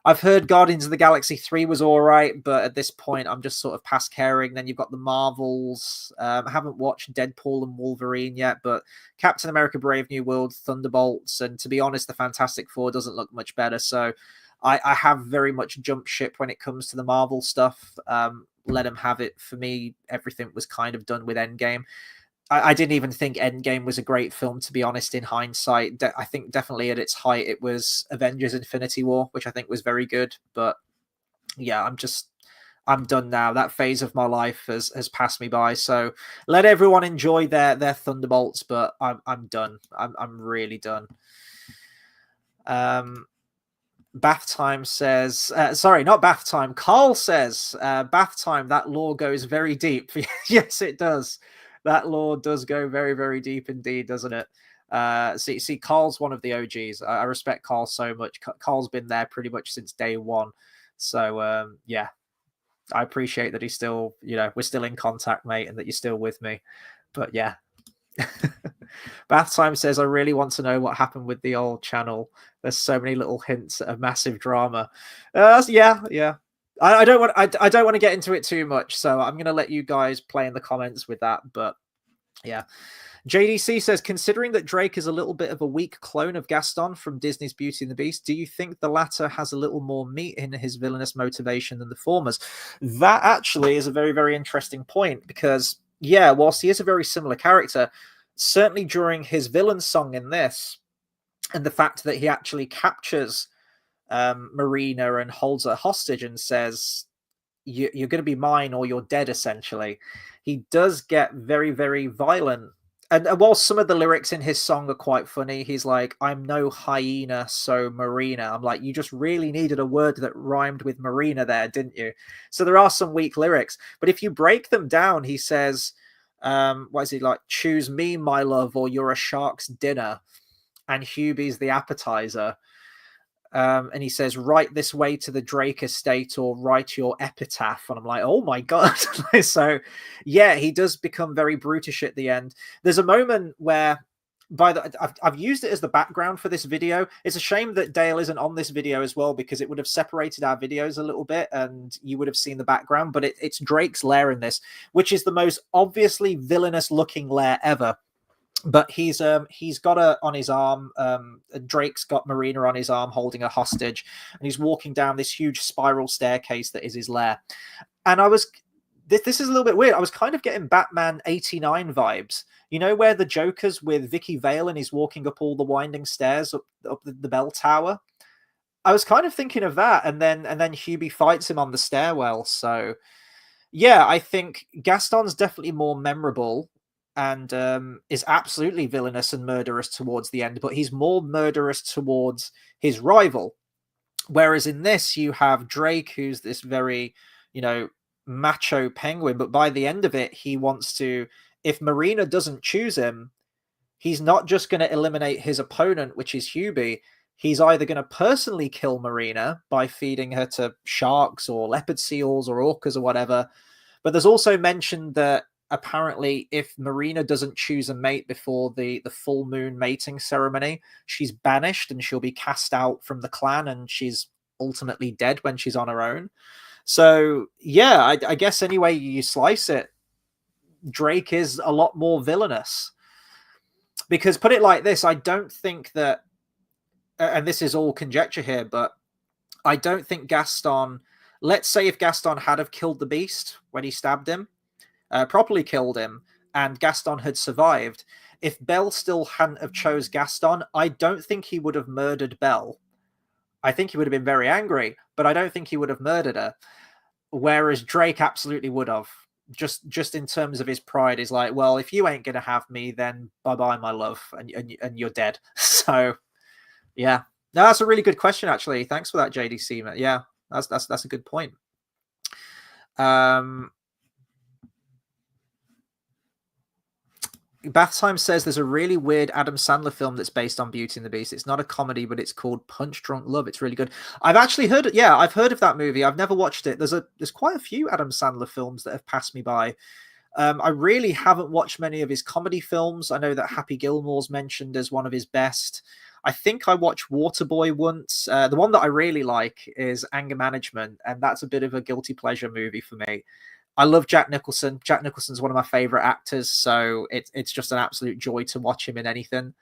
I've heard Guardians of the Galaxy 3 was all right, but at this point, I'm just sort of past caring. Then you've got the Marvels. I haven't watched Deadpool and Wolverine yet, but Captain America Brave New World, Thunderbolts, and to be honest, the Fantastic Four doesn't look much better. So I have very much jumped ship when it comes to the Marvel stuff. Let them have it. For me, everything was kind of done with Endgame. I didn't even think Endgame was a great film, to be honest, in hindsight. I think definitely at its height, it was Avengers Infinity War, which I think was very good. But yeah, I'm done now. That phase of my life has passed me by. So let everyone enjoy their Thunderbolts, but I'm done. I'm really done. Bath Time says, sorry, not Bath Time. Carl says, Bath Time, that lore goes very deep. Yes, it does. That lore does go very, very deep indeed, doesn't it? See, Carl's one of the OGs. I respect Carl so much. Carl's been there pretty much since day one. So, yeah, I appreciate that he's still, we're still in contact, mate, and that you're still with me. But yeah, Bath Time says, I really want to know what happened with the old channel. There's so many little hints at a massive drama. Yeah. I don't want I don't want to get into it too much, so I'm gonna let you guys play in the comments with that. But yeah. JDC says, considering that Drake is a little bit of a weak clone of Gaston from Disney's Beauty and the Beast, do you think the latter has a little more meat in his villainous motivation than the former's? That actually is a very, very interesting point, because, yeah, whilst he is a very similar character, certainly during his villain song in this, and the fact that he actually captures Marina and holds her hostage and says, you're going to be mine or you're dead, essentially. He does get very, very violent. And while some of the lyrics in his song are quite funny, he's like, I'm no hyena, so Marina. I'm like, you just really needed a word that rhymed with Marina there, didn't you? So there are some weak lyrics. But if you break them down, he says, what is he like? Choose me, my love, or you're a shark's dinner. And Hubie's the appetizer. And he says, write this way to the Drake estate or write your epitaph. And I'm like, oh my God. So yeah, he does become very brutish at the end. There's a moment where I've used it as the background for this video. It's a shame that Dale isn't on this video as well, because it would have separated our videos a little bit and you would have seen the background, but it's Drake's lair in this, which is the most obviously villainous looking lair ever. But he's got her on his arm. Drake's got Marina on his arm, holding her hostage, and he's walking down this huge spiral staircase that is his lair. And this is a little bit weird. I was kind of getting Batman 89 vibes. You know, where the Joker's with Vicky Vale and he's walking up all the winding stairs up the bell tower. I was kind of thinking of that, and then Hubie fights him on the stairwell. So yeah, I think Gaston's definitely more memorable and is absolutely villainous and murderous towards the end, but he's more murderous towards his rival. Whereas in this, you have Drake, who's this very, macho penguin, but by the end of it, he wants to, if Marina doesn't choose him, he's not just going to eliminate his opponent, which is Hubie. He's either going to personally kill Marina by feeding her to sharks or leopard seals or orcas or whatever. But there's also mentioned that apparently if Marina doesn't choose a mate before the full moon mating ceremony, she's banished and she'll be cast out from the clan, and she's ultimately dead when she's on her own. So yeah, I guess any way you slice it, Drake is a lot more villainous. Because put it like this, I don't think that, and this is all conjecture here, but I don't think Gaston, let's say if Gaston had have killed the beast when he stabbed him, properly killed him, and Gaston had survived, if Belle still hadn't have chose Gaston, I don't think he would have murdered Belle. I think he would have been very angry, but I don't think he would have murdered her. Whereas Drake absolutely would have. Just in terms of his pride, is like, well, if you ain't gonna have me, then bye-bye, my love, and you're dead. So yeah. No, that's a really good question, actually. Thanks for that, JDC, man. Yeah, that's a good point. Bath Time says there's a really weird Adam Sandler film that's based on Beauty and the Beast. It's not a comedy, but it's called Punch Drunk Love. It's really good. I've actually heard it. Yeah, I've heard of that movie. I've never watched it. There's quite a few Adam Sandler films that have passed me by. I really haven't watched many of his comedy films. I know that Happy Gilmore's mentioned as one of his best. I think I watched Waterboy once. The one that I really like is Anger Management, and that's a bit of a guilty pleasure movie for me. I love Jack Nicholson. Jack Nicholson's one of my favorite actors, so it's just an absolute joy to watch him in anything.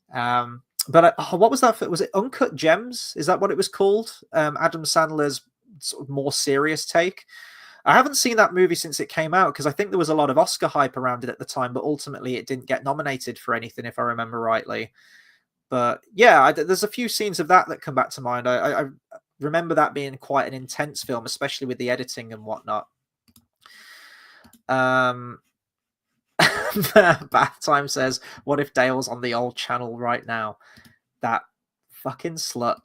But what was that? Was it Uncut Gems? Is that what it was called? Adam Sandler's sort of more serious take. I haven't seen that movie since it came out, because I think there was a lot of Oscar hype around it at the time, but ultimately it didn't get nominated for anything, if I remember rightly. But yeah, there's a few scenes of that come back to mind. I remember that being quite an intense film, especially with the editing and whatnot. Bath Time says, what if Dale's on the old channel right now? That fucking slut.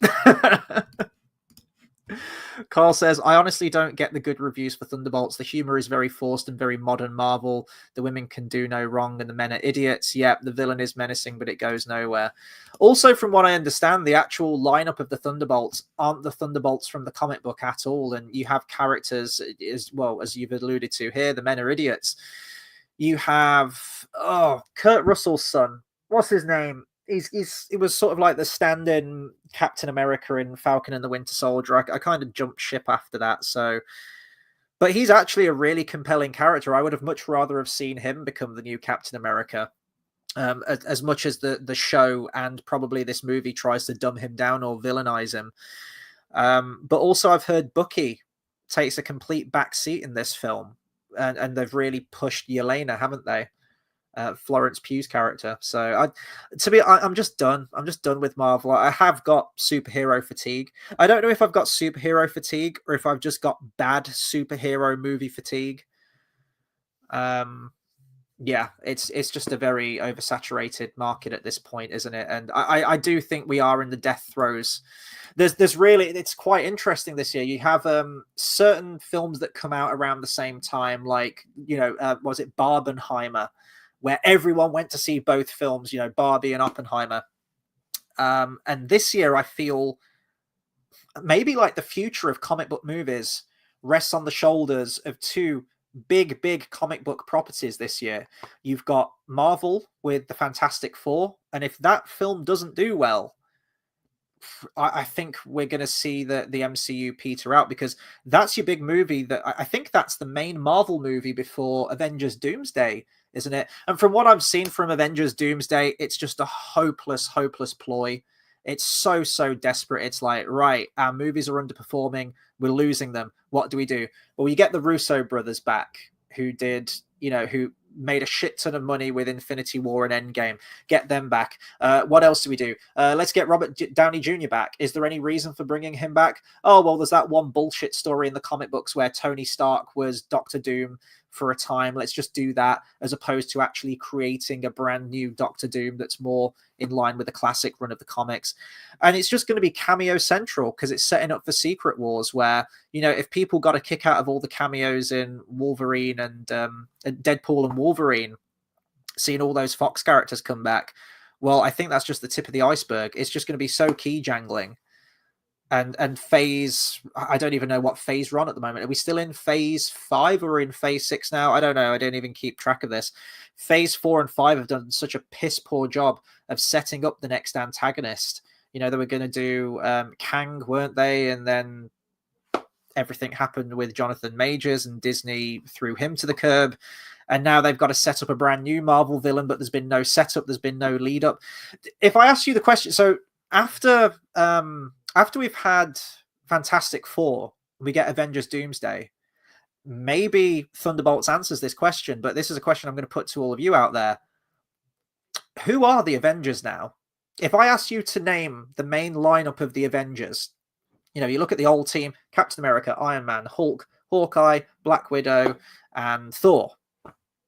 Carl says, I honestly don't get the good reviews for Thunderbolts. The humor is very forced and very modern Marvel. The women can do no wrong and the men are idiots. Yep, the villain is menacing, but it goes nowhere. Also, from what I understand, the actual lineup of the Thunderbolts aren't the Thunderbolts from the comic book at all. And you have characters, as well as you've alluded to here, the men are idiots. You have Kurt Russell's son. What's his name? He was sort of like the stand-in Captain America in Falcon and the Winter Soldier. I kind of jumped ship after that. So, but he's actually a really compelling character. I would have much rather have seen him become the new Captain America. As much as the show and probably this movie tries to dumb him down or villainize him. But also I've heard Bucky takes a complete backseat in this film, and they've really pushed Yelena, haven't they? Florence Pugh's character. So I'm just done. I'm just done with Marvel. I have got superhero fatigue. I don't know if I've got superhero fatigue or if I've just got bad superhero movie fatigue. Yeah, it's just a very oversaturated market at this point, isn't it? And I do think we are in the death throes. There's really, it's quite interesting this year. You have certain films that come out around the same time, like, was it Barbenheimer, where everyone went to see both films, Barbie and Oppenheimer. And this year I feel maybe like the future of comic book movies rests on the shoulders of two big comic book properties this year. You've got Marvel with the Fantastic Four, and if that film doesn't do well, I think we're going to see the MCU peter out, because that's your big movie. That I think that's the main Marvel movie before Avengers Doomsday, isn't it? And from what I've seen from Avengers Doomsday, it's just a hopeless ploy. It's so desperate. It's like, right, our movies are underperforming. We're losing them. What do we do? Well, you get the Russo brothers back, who did, who made a shit ton of money with Infinity War and Endgame. Get them back. What else do we do? Let's get Robert Downey Jr. back. Is there any reason for bringing him back? Oh, well, there's that one bullshit story in the comic books where Tony Stark was Doctor Doom for a time. Let's just do that, as opposed to actually creating a brand new Doctor Doom that's more in line with the classic run of the comics. And it's just going to be cameo central, because it's setting up for Secret Wars, where, if people got a kick out of all the cameos in Wolverine and Deadpool and Wolverine, seeing all those Fox characters come back, well, I think that's just the tip of the iceberg. It's just going to be so key jangling. And phase, I don't even know what phase we're on at the moment. Are we still in phase 5 or in phase 6 now? I don't know. I don't even keep track of this. Phase 4 and 5 have done such a piss poor job of setting up the next antagonist. They were going to do Kang, weren't they? And then everything happened with Jonathan Majors, and Disney threw him to the curb. And now they've got to set up a brand new Marvel villain, but there's been no setup. There's been no lead up. If I ask you the question, so after we've had Fantastic Four, we get Avengers Doomsday, maybe Thunderbolts answers this question, but this is a question I'm going to put to all of you out there. Who are the Avengers now? If I ask you to name the main lineup of the Avengers, you look at the old team: Captain America, Iron Man, Hulk, Hawkeye, Black Widow, and Thor.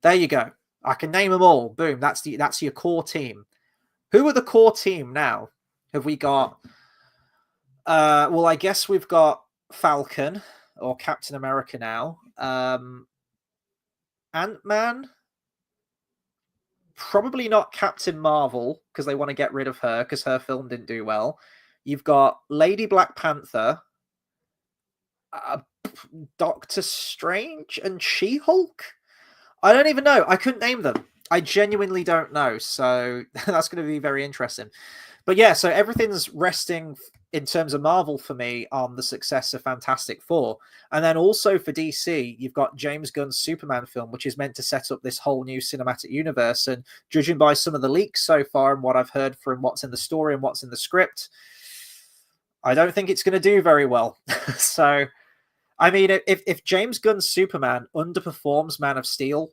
There you go. I can name them all. Boom. That's your core team. Who are the core team now? Have we got... well, I guess we've got Falcon or Captain America now. Ant-Man. Probably not Captain Marvel, because they want to get rid of her because her film didn't do well. You've got Lady Black Panther, Doctor Strange, and She-Hulk. I don't even know. I couldn't name them. I genuinely don't know. So that's going to be very interesting. But yeah, so everything's resting in terms of Marvel for me on the success of Fantastic Four. And then also for DC, you've got James Gunn's Superman film, which is meant to set up this whole new cinematic universe. And judging by some of the leaks so far and what I've heard from what's in the story and what's in the script, I don't think it's going to do very well. So, I mean, if James Gunn's Superman underperforms Man of Steel,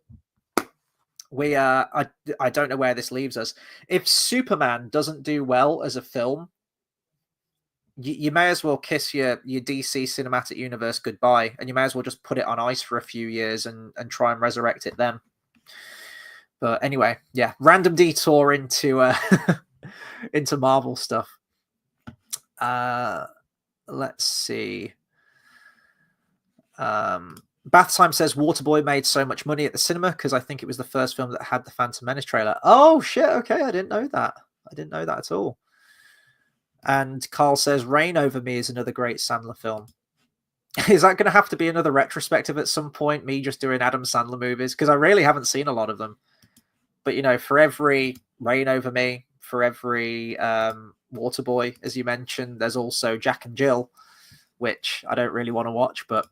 I don't know where this leaves us. If Superman doesn't do well as a film, you may as well kiss your DC cinematic universe goodbye, and you may as well just put it on ice for a few years and try and resurrect it then. But anyway, yeah, random detour into into Marvel stuff. Let's see. Bath Time says Waterboy made so much money at the cinema because I think it was the first film that had the Phantom Menace trailer. Oh shit! Okay, I didn't know that. I didn't know that at all. And Carl says Reign Over Me is another great Sandler film. Is that going to have to be another retrospective at some point, me just doing Adam Sandler movies? Because I really haven't seen a lot of them. But, you know, for every Reign Over Me, for every Waterboy, as you mentioned, there's also Jack and Jill, which I don't really want to watch. But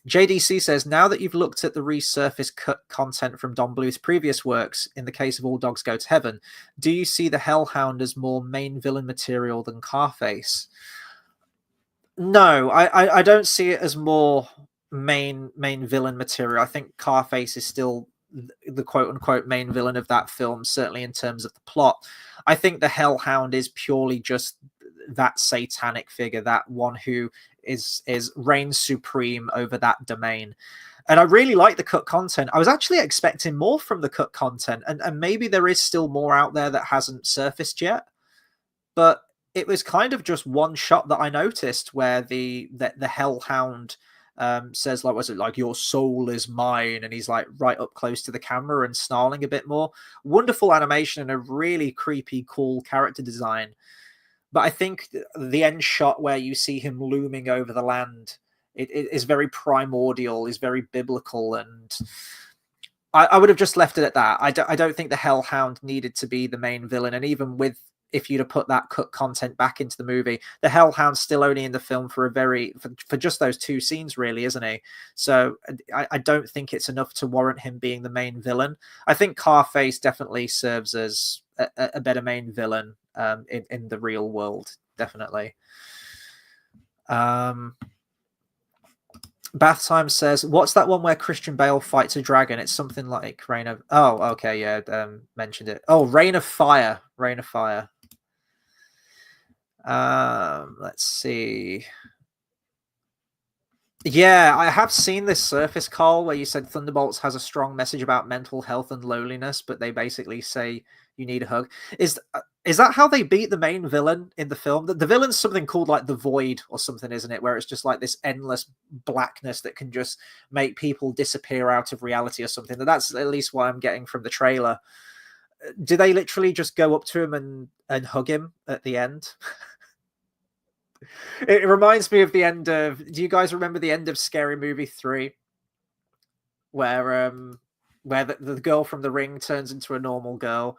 JDC says, now that you've looked at the resurfaced cut content from Don Bluth's previous works, in the case of All Dogs Go to Heaven, do you see the Hellhound as more main villain material than Carface? No, I don't see it as more main villain material. I think Carface is still the quote unquote main villain of that film, certainly in terms of the plot. I think the Hellhound is purely just that satanic figure, that one who is reigns supreme over that domain. And I really like the cut content. I was actually expecting more from the cut content, and maybe there is still more out there that hasn't surfaced yet. But it was kind of just one shot that I noticed where the Hellhound says, like, was it like, your soul is mine? And he's like right up close to the camera and snarling a bit more. Wonderful animation and a really creepy, cool character design. But I think the end shot where you see him looming over the land, it is very primordial, is very biblical, and I would have just left it at that. I don't think the Hellhound needed to be the main villain, and even with, if you'd have put that cut content back into the movie, the Hellhound's still only in the film for for just those two scenes, really, isn't he? So I don't think it's enough to warrant him being the main villain. I think Carface definitely serves as a better main villain in the real world, definitely. Bath Time says, what's that one where Christian Bale fights a dragon? It's something like Reign of... Oh, okay, yeah, mentioned it. Oh, Reign of Fire. Reign of Fire. Let's see. Yeah, I have seen this surface, Carl, where you said Thunderbolts has a strong message about mental health and loneliness, but they basically say you need a hug. Is that how they beat the main villain in the film? The villain's something called like the Void or something, isn't it? Where it's just like this endless blackness that can just make people disappear out of reality or something. That's at least what I'm getting from the trailer. Do they literally just go up to him and hug him at the end? It reminds me of the end of... Do you guys remember the end of Scary Movie 3? Where the girl from The Ring turns into a normal girl,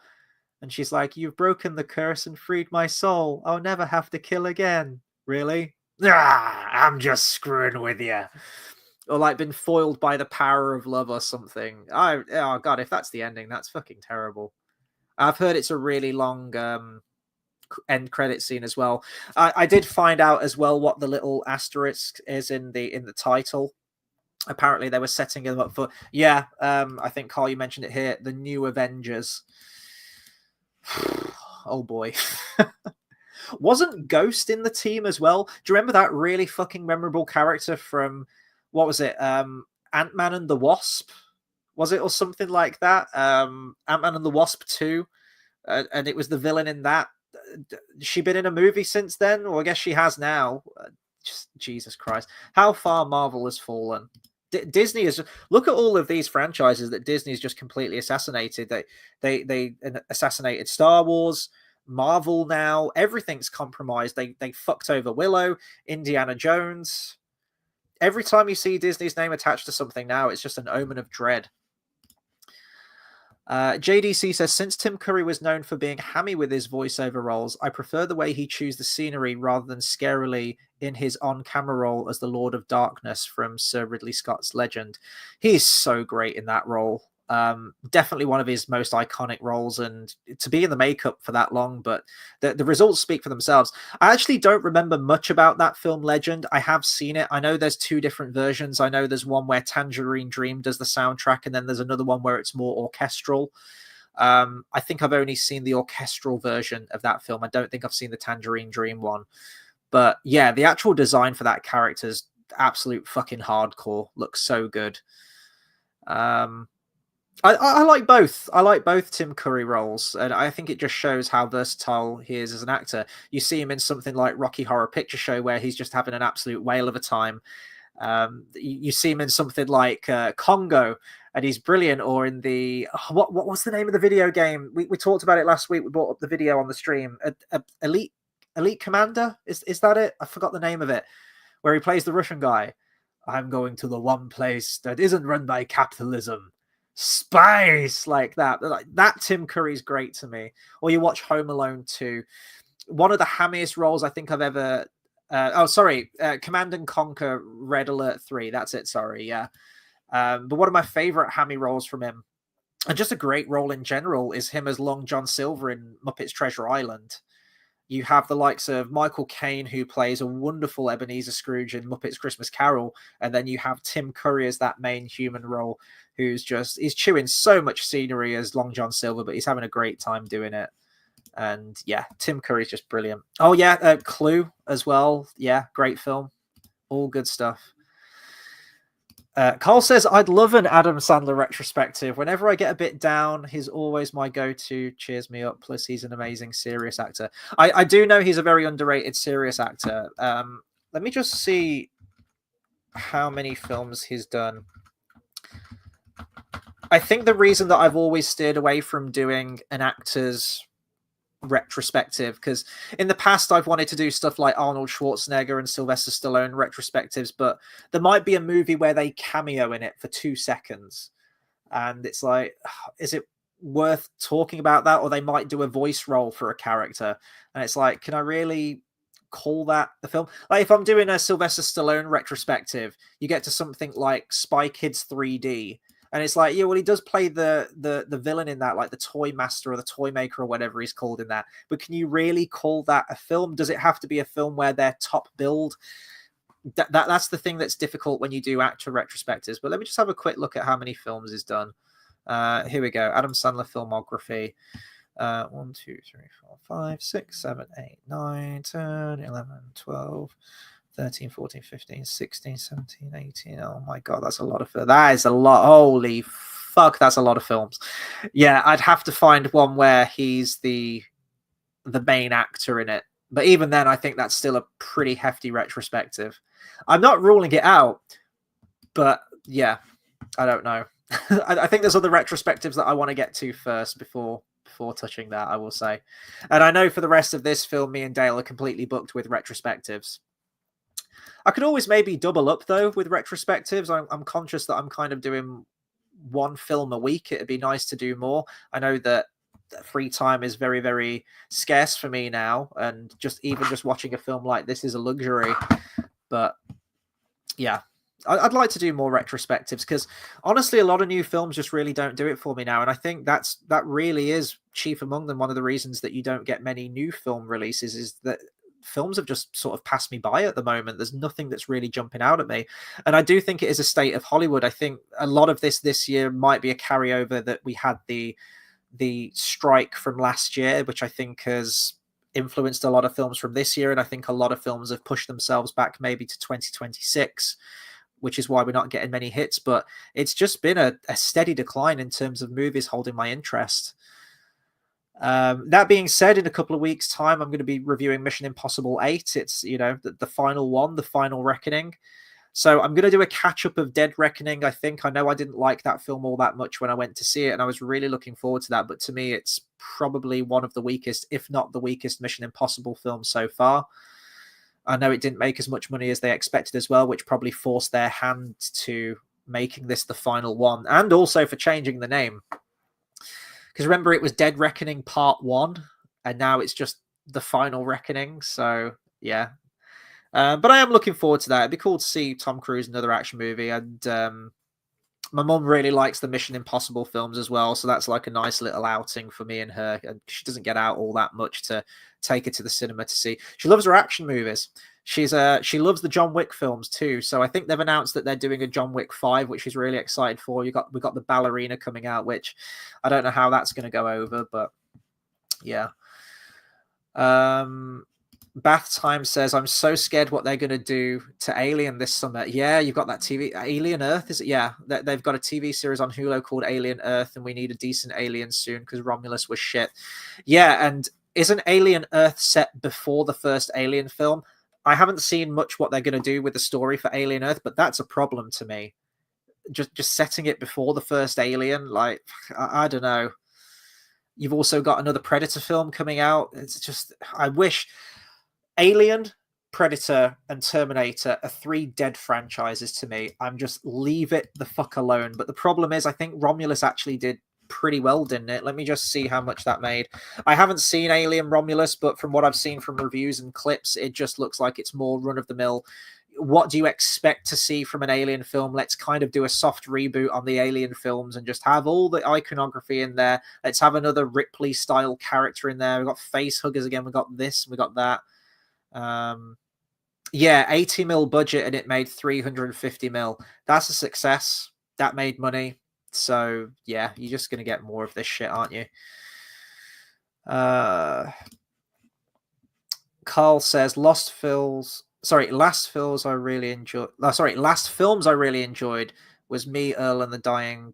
and she's like, you've broken the curse and freed my soul. I'll never have to kill again. Really? I'm just screwing with you. Or like been foiled by the power of love or something. Oh God, if that's the ending, that's fucking terrible. I've heard it's a really long end credit scene as well. I did find out as well what the little asterisk is in the title. Apparently they were setting them up for, I think Carl, you mentioned it here, the New Avengers. Oh boy. Wasn't Ghost in the team as well? Do you remember that really fucking memorable character from, what was it, Ant-Man and the Wasp? Was it, or something like that? Ant-Man and the Wasp 2, and it was the villain in that. She been in a movie since then? Well, I guess she has now. Just Jesus Christ, how far Marvel has fallen. Disney is... Look at all of these franchises that Disney's just completely assassinated. They assassinated Star Wars, Marvel now. Everything's compromised. They fucked over Willow, Indiana Jones. Every time you see Disney's name attached to something now, it's just an omen of dread. JDC says, since Tim Curry was known for being hammy with his voiceover roles, I prefer the way he chews the scenery rather than scarily in his on-camera role as the Lord of Darkness from Sir Ridley Scott's Legend. He's so great in that role. Definitely one of his most iconic roles, and to be in the makeup for that long, but the results speak for themselves. I actually don't remember much about that film Legend. I have seen it. I know there's two different versions. I know there's one where Tangerine Dream does the soundtrack, and then there's another one where it's more orchestral. I think I've only seen the orchestral version of that film. I don't think I've seen the Tangerine Dream one. But yeah, the actual design for that character is absolute fucking hardcore. Looks so good. I like both. I like both Tim Curry roles, and I think it just shows how versatile he is as an actor. You see him in something like Rocky Horror Picture Show, where he's just having an absolute whale of a time. You see him in something like Congo, and he's brilliant. Or in the what was the name of the video game? We talked about it last week. We brought up the video on the stream. Elite Commander, is that it? I forgot the name of it. where he plays the Russian guy. I'm going to the one place that isn't run by capitalism. Spice, like that. Like that Tim Curry's great to me. Or you watch Home Alone 2. One of the hammiest roles I think I've ever. Command and Conquer Red Alert 3. That's it. Sorry, yeah. But one of my favorite hammy roles from him, and just a great role in general, is him as Long John Silver in Muppets Treasure Island. You have the likes of Michael Caine, who plays a wonderful Ebenezer Scrooge in Muppets Christmas Carol, and then you have Tim Curry as that main human role, he's chewing so much scenery as Long John Silver, but he's having a great time doing it. And yeah, Tim Curry's just brilliant. Oh yeah, Clue as well. Yeah, great film. All good stuff. Carl says, I'd love an Adam Sandler retrospective. Whenever I get a bit down, he's always my go-to, cheers me up. Plus, he's an amazing serious actor. I do know he's a very underrated serious actor. Let me just see how many films he's done. I think the reason that I've always steered away from doing an actor's retrospective, because in the past I've wanted to do stuff like Arnold Schwarzenegger and Sylvester Stallone retrospectives, but there might be a movie where they cameo in it for 2 seconds, and it's like, is it worth talking about that? Or they might do a voice role for a character, and it's like, can I really call that the film? Like if I'm doing a Sylvester Stallone retrospective, you get to something like Spy Kids 3D, and it's like, yeah, well, he does play the villain in that, like the toy master or the toy maker or whatever he's called in that. But can you really call that a film? Does it have to be a film where they're top billed? That's the thing that's difficult when you do actor retrospectives. But let me just have a quick look at how many films he's done. Here we go. Adam Sandler filmography. 1, 2, 3, 4, 5, 6, 7, 8, 9, 10, 11, 12. 13, 14, 15, 16, 17, 18. Oh my God, that's a lot of films. That is a lot. Holy fuck, that's a lot of films. Yeah, I'd have to find one where he's the main actor in it. But even then, I think that's still a pretty hefty retrospective. I'm not ruling it out, but yeah, I don't know. I think there's other retrospectives that I want to get to first before touching that, I will say. And I know for the rest of this film, me and Dale are completely booked with retrospectives. I could always maybe double up, though, with retrospectives. I'm conscious that I'm kind of doing one film a week. It'd be nice to do more. I know that free time is very, very scarce for me now. And just watching a film like this is a luxury. But yeah, I'd like to do more retrospectives, because honestly, a lot of new films just really don't do it for me now. And I think that really is chief among them. One of the reasons that you don't get many new film releases is that films have just sort of passed me by at the moment. There's nothing that's really jumping out at me. And I do think it is a state of Hollywood. I think a lot of this year might be a carryover that we had the strike from last year, which I think has influenced a lot of films from this year. And I think a lot of films have pushed themselves back maybe to 2026, which is why we're not getting many hits. But it's just been a steady decline in terms of movies holding my interest. That being said, in a couple of weeks' time, I'm going to be reviewing Mission Impossible 8. It's, the final one, the final reckoning. So I'm going to do a catch-up of Dead Reckoning, I think. I know I didn't like that film all that much when I went to see it, and I was really looking forward to that. But to me, it's probably one of the weakest, if not the weakest, Mission Impossible films so far. I know it didn't make as much money as they expected as well, which probably forced their hand to making this the final one, and also for changing the name. Because remember, it was Dead Reckoning Part 1, and now it's just the Final Reckoning. So, yeah. But I am looking forward to that. It'd be cool to see Tom Cruise in another action movie. And my mum really likes the Mission Impossible films as well. So that's like a nice little outing for me and her. And she doesn't get out all that much to take her to the cinema to see. She loves her action movies. She loves the John Wick films too. So I think they've announced that they're doing a John Wick 5, which she's really excited for. We got the ballerina coming out, which I don't know how that's going to go over, but yeah. Bath Time says, I'm so scared what they're going to do to Alien this summer. Yeah, you've got that TV, Alien Earth, is it? Yeah, they've got a TV series on Hulu called Alien Earth, and we need a decent Alien soon because Romulus was shit. Yeah, and isn't Alien Earth set before the first Alien film? I haven't seen much what they're going to do with the story for Alien Earth, but that's a problem to me. Just setting it before the first Alien, like, I don't know. You've also got another Predator film coming out. It's just, I wish... Alien, Predator and Terminator are 3 dead franchises to me. I'm just leave it the fuck alone. But the problem is, I think Romulus actually did pretty well, didn't it? Let me just see how much that made. I haven't seen Alien Romulus, but from what I've seen from reviews and clips, it just looks like it's more run-of-the-mill. What do you expect to see from an Alien film? Let's kind of do a soft reboot on the Alien films and just have all the iconography in there. Let's have another Ripley-style character in there. We've got face huggers again. We got this. We got that. Yeah, 80 mil budget and it made 350 mil. That's a success. That made money. So yeah, you're just gonna get more of this shit, aren't you? Carl says last films I really enjoyed. Last films I really enjoyed was Me, Earl, and the Dying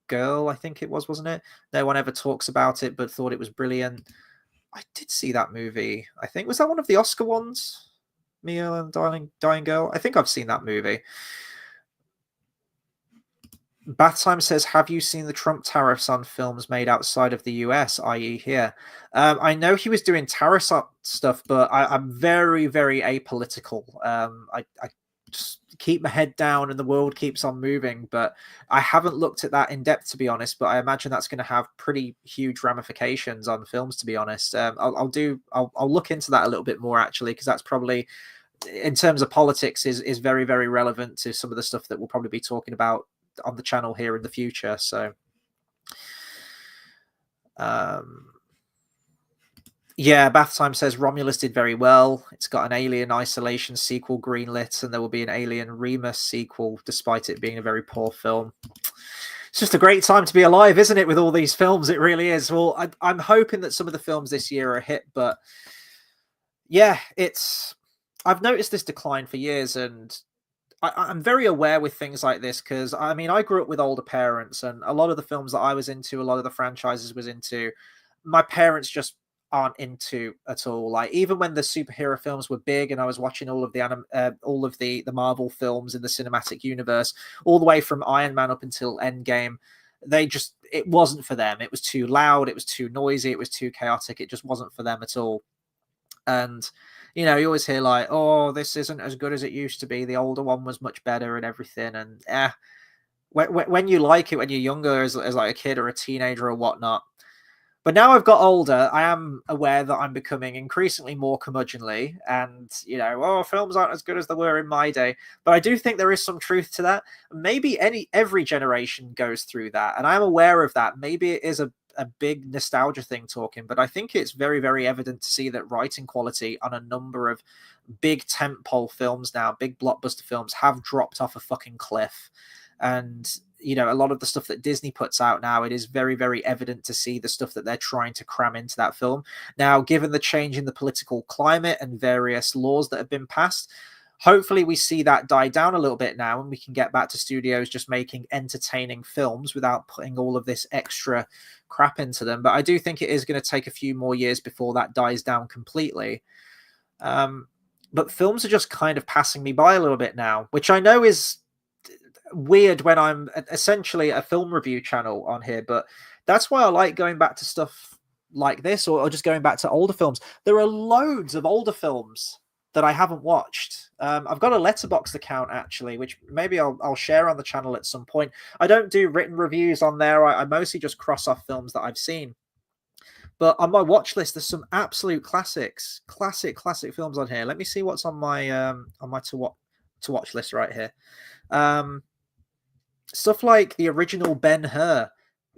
Girl. I think it was, wasn't it? No one ever talks about it, but thought it was brilliant. I did see that movie. I think was that one of the Oscar ones? Me, Earl, and the Dying Girl. I think I've seen that movie. Bath Time says, have you seen the Trump tariffs on films made outside of the US, i.e. here? I know he was doing tariff stuff, but I'm very, very apolitical. I just keep my head down and the world keeps on moving, but I haven't looked at that in depth, to be honest, but I imagine that's going to have pretty huge ramifications on films, to be honest. I'll look into that a little bit more, actually, because that's probably, in terms of politics, is very, very relevant to some of the stuff that we'll probably be talking about on the channel here in the future. So yeah, Bath Time says Romulus did very well. It's got an Alien Isolation sequel greenlit, and there will be an Alien Remus sequel, despite it being a very poor film. It's just a great time to be alive, isn't it, with all these films? It really is. Well, I'm hoping that some of the films this year are a hit, but yeah, I've noticed this decline for years, and I'm very aware with things like this because, I mean, I grew up with older parents, and a lot of the films that I was into, a lot of the franchises was into, my parents just aren't into at all. Like, even when the superhero films were big and I was watching all of the Marvel films in the cinematic universe, all the way from Iron Man up until Endgame, it wasn't for them. It was too loud, it was too noisy, it was too chaotic. It just wasn't for them at all. And you know, you always hear like, oh, this isn't as good as it used to be. The older one was much better and everything. And when you like it when you're younger as like a kid or a teenager or whatnot. But now I've got older, I am aware that I'm becoming increasingly more curmudgeonly, and you know, oh, films aren't as good as they were in my day. But I do think there is some truth to that. Maybe every generation goes through that, and I'm aware of that. Maybe it is a big nostalgia thing talking, but I think it's very, very evident to see that writing quality on a number of big tentpole films now, big blockbuster films, have dropped off a fucking cliff. And you know, a lot of the stuff that Disney puts out now, it is very, very evident to see the stuff that they're trying to cram into that film. Now, given the change in the political climate and various laws that have been passed, hopefully we see that die down a little bit now and we can get back to studios just making entertaining films without putting all of this extra crap into them. But I do think it is going to take a few more years before that dies down completely. But films are just kind of passing me by a little bit now, which I know is weird when I'm essentially a film review channel on here, but that's why I like going back to stuff like this, or just going back to older films. There are loads of older films that I haven't watched. I've got a Letterboxd account, actually, which maybe I'll share on the channel at some point. I don't do written reviews on there. I mostly just cross off films that I've seen. But on my watch list, there's some absolute classics, classic films on here. Let me see what's on my to watch list right here. Stuff like the original Ben-Hur,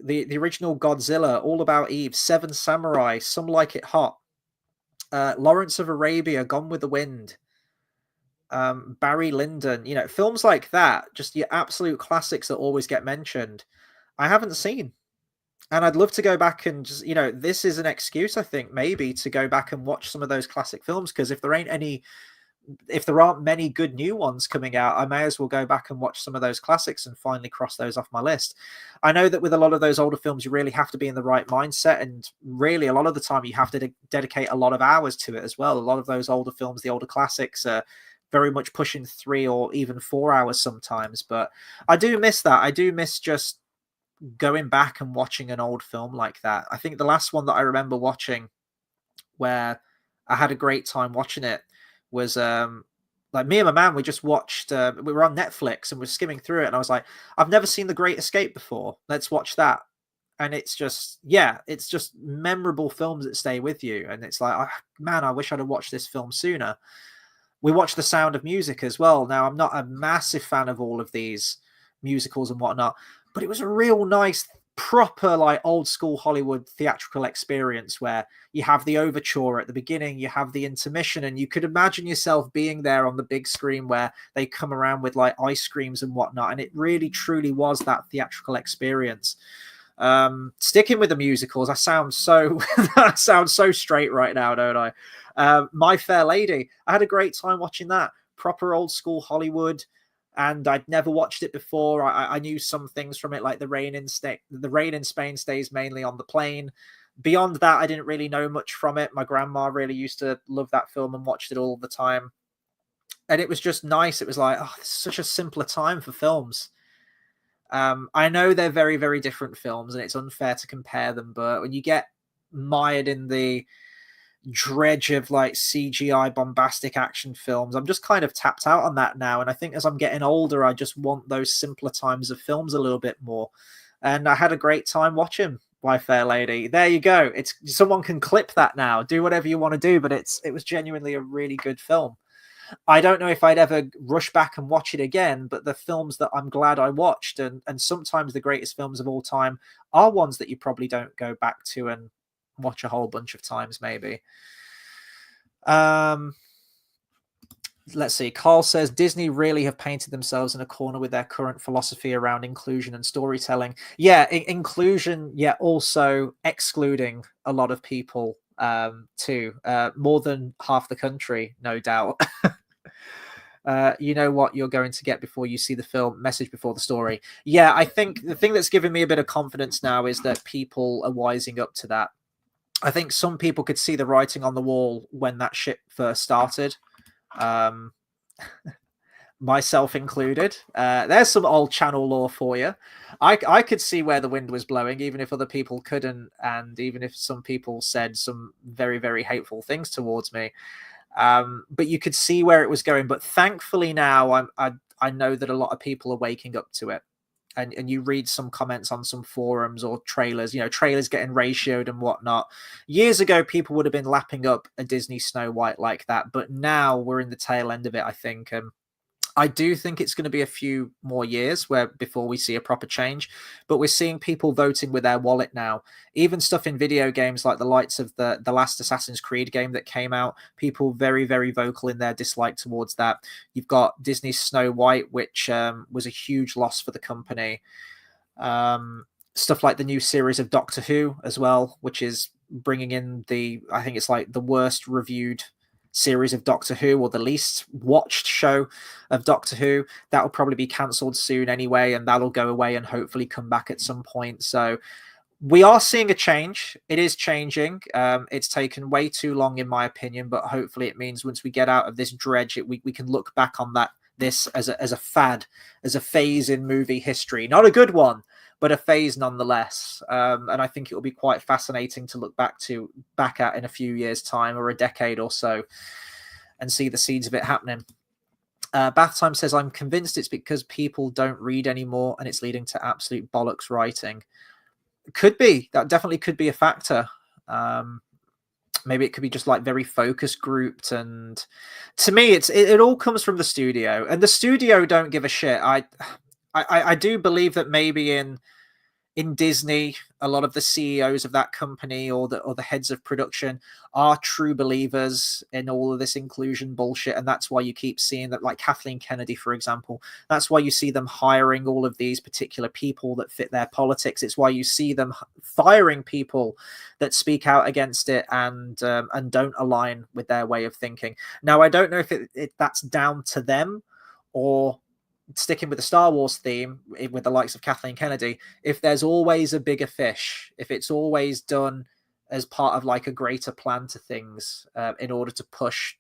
the original Godzilla, All About Eve, Seven Samurai, Some Like It Hot, Lawrence of Arabia, Gone with the Wind, Barry Lyndon, you know, films like that, just your absolute classics that always get mentioned, I haven't seen. And I'd love to go back and just, you know, this is an excuse, I think, maybe to go back and watch some of those classic films, because if there aren't many good new ones coming out, I may as well go back and watch some of those classics and finally cross those off my list. I know that with a lot of those older films, you really have to be in the right mindset, and really a lot of the time you have to dedicate a lot of hours to it as well. A lot of those older films, the older classics, are very much pushing 3 or even 4 hours sometimes. But I do miss that. I do miss just going back and watching an old film like that. I think the last one that I remember watching where I had a great time watching it was like me and my man, we just watched, we were on Netflix and we're skimming through it, and I was like, I've never seen The Great Escape before. Let's watch that. And it's just, yeah, it's just memorable films that stay with you. And it's like, oh, man, I wish I'd have watched this film sooner. We watched The Sound of Music as well. Now, I'm not a massive fan of all of these musicals and whatnot, but it was a real nice, proper, like old school Hollywood theatrical experience where you have the overture at the beginning, you have the intermission, and you could imagine yourself being there on the big screen where they come around with like ice creams and whatnot. And it really, truly was that theatrical experience. Sticking with the musicals, I sound so I sound so straight right now, don't I? My Fair Lady, I had a great time watching that. Proper old school Hollywood, and I'd never watched it before. I knew some things from it, like the rain in Spain stays mainly on the plane. Beyond that, I didn't really know much from it. My grandma really used to love that film and watched it all the time, and it was just nice. It was like, oh, this is such a simpler time for films. I know they're very, very different films, and it's unfair to compare them, but when you get mired in the dredge of like CGI bombastic action films, I'm just kind of tapped out on that now. And I think as I'm getting older, I just want those simpler times of films a little bit more. And I had a great time watching My Fair Lady. There you go. It's someone can clip that now, do whatever you want to do, but it was genuinely a really good film. I don't know if I'd ever rush back and watch it again, but the films that I'm glad I watched, and sometimes the greatest films of all time are ones that you probably don't go back to and watch a whole bunch of times, maybe. Let's see. Carl says Disney really have painted themselves in a corner with their current philosophy around inclusion and storytelling. Yeah, inclusion, yeah, also excluding a lot of people too. More than half the country, no doubt. You know what you're going to get before you see the film, message before the story. Yeah, I think the thing that's given me a bit of confidence now is that people are wising up to that. I think some people could see the writing on the wall when that ship first started. Myself included. There's some old channel lore for you. I could see where the wind was blowing, even if other people couldn't, and even if some people said some very, very hateful things towards me. But you could see where it was going. But thankfully now I know that a lot of people are waking up to it. And you read some comments on some forums or trailers, trailers getting ratioed and whatnot. Years ago, people would have been lapping up a Disney Snow White like that. But now we're in the tail end of it, I think. I do think it's going to be a few more years before we see a proper change, but we're seeing people voting with their wallet now. Even stuff in video games like the likes of the last Assassin's Creed game that came out, people very, very vocal in their dislike towards that. You've got Disney's Snow White, which was a huge loss for the company. Stuff like the new series of Doctor Who as well, which is bringing in I think it's like the worst reviewed series of Doctor Who, or the least watched show of Doctor Who. That will probably be cancelled soon anyway, and that'll go away and hopefully come back at some point. So we are seeing a change. It is changing. It's taken way too long, in my opinion, but hopefully it means once we get out of this dredge, we can look back on this as a fad, as a phase in movie history. Not a good one, but a phase nonetheless. And I think it will be quite fascinating to look back at in a few years' time, or a decade or so, and see the seeds of it happening. Bath Time says, I'm convinced it's because people don't read anymore and it's leading to absolute bollocks writing. Could be. That definitely could be a factor. Maybe it could be just like very focus grouped, and to me it all comes from the studio, and the studio don't give a shit. I do believe that maybe in Disney, a lot of the CEOs of that company or the heads of production are true believers in all of this inclusion bullshit, and that's why you keep seeing that, like Kathleen Kennedy, for example. That's why you see them hiring all of these particular people that fit their politics. It's why you see them firing people that speak out against it and don't align with their way of thinking. Now, I don't know if that's down to them, or sticking with the Star Wars theme with the likes of Kathleen Kennedy, if there's always a bigger fish, if it's always done as part of like a greater plan to things in order to push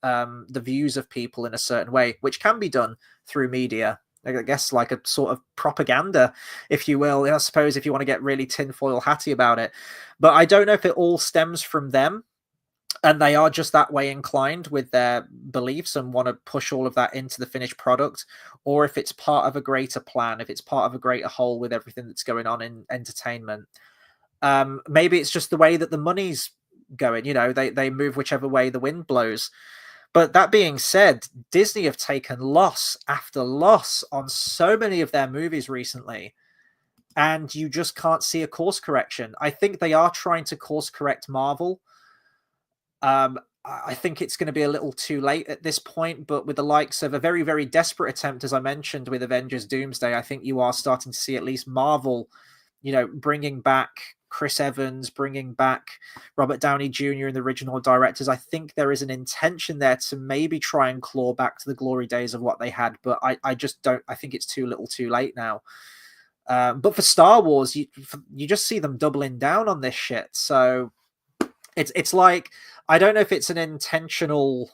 the views of people in a certain way, which can be done through media, I guess like a sort of propaganda, if you will, I suppose, if you want to get really tinfoil hatty about it. But I don't know if it all stems from them, and they are just that way inclined with their beliefs and want to push all of that into the finished product, or if it's part of a greater plan, if it's part of a greater whole with everything that's going on in entertainment. Maybe it's just the way that the money's going, they move whichever way the wind blows. But that being said, Disney have taken loss after loss on so many of their movies recently, and you just can't see a course correction. I think they are trying to course correct Marvel. I think it's going to be a little too late at this point, but with the likes of a very, very desperate attempt, as I mentioned, with Avengers Doomsday, I think you are starting to see at least Marvel, bringing back Chris Evans, bringing back Robert Downey Jr. and the original directors. I think there is an intention there to maybe try and claw back to the glory days of what they had, but I just don't. I think it's too little too late now. But for Star Wars, you just see them doubling down on this shit. So it's like, I don't know if it's an intentional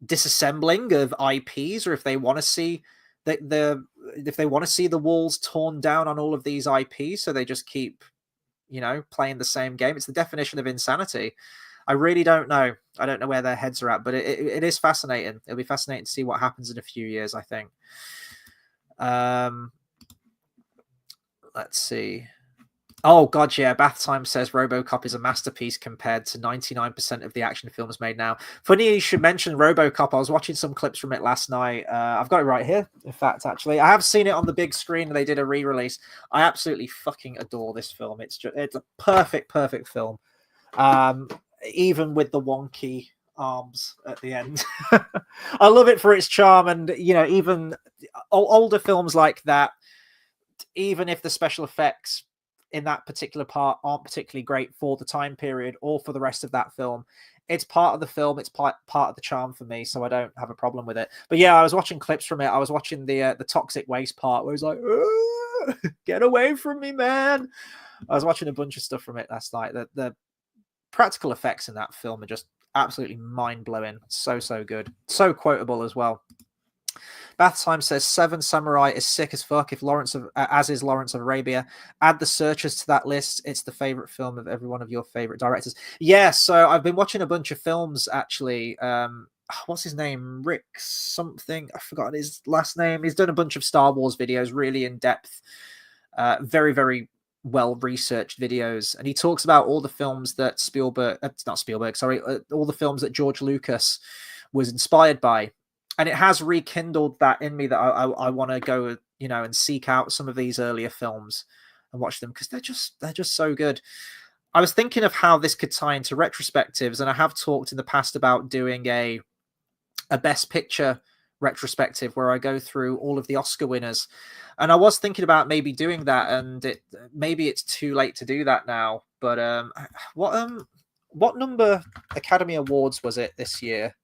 disassembling of IPs, or if they want to see if they want to see the walls torn down on all of these IPs, so they just keep playing the same game. It's the definition of insanity. I really don't know. I don't know where their heads are at, but it is fascinating. It'll be fascinating to see what happens in a few years, I think. Let's see. Oh, God, yeah. Bath Time says RoboCop is a masterpiece compared to 99% of the action films made now. Funny you should mention RoboCop. I was watching some clips from it last night. I've got it right here, in fact, actually. I have seen it on the big screen. They did a re-release. I absolutely fucking adore this film. It's a perfect film. Even with the wonky arms at the end. I love it for its charm. And, even older films like that, even if the special effects in that particular part aren't particularly great for the time period or for the rest of that film, it's part of the film. It's part of the charm for me, so I don't have a problem with it. But yeah, I was watching clips from it. I was watching the toxic waste part where he's like, get away from me, man. I was watching a bunch of stuff from it last night. The practical effects in that film are just absolutely mind-blowing. So good. So quotable as well. Bathsheim says Seven Samurai is sick as fuck. As is Lawrence of Arabia. Add The Searchers to that list. It's the favorite film of every one of your favorite directors. Yeah, so I've been watching a bunch of films actually. What's his name? Rick something. I forgot his last name. He's done a bunch of Star Wars videos, really in depth, very, very well researched videos, and he talks about all the films that all the films that George Lucas was inspired by. And it has rekindled that in me that I want to go, and seek out some of these earlier films and watch them, because they're just so good. I was thinking of how this could tie into retrospectives, and I have talked in the past about doing a Best Picture retrospective where I go through all of the Oscar winners. And I was thinking about maybe doing that, and maybe it's too late to do that now. But what number Academy Awards was it this year?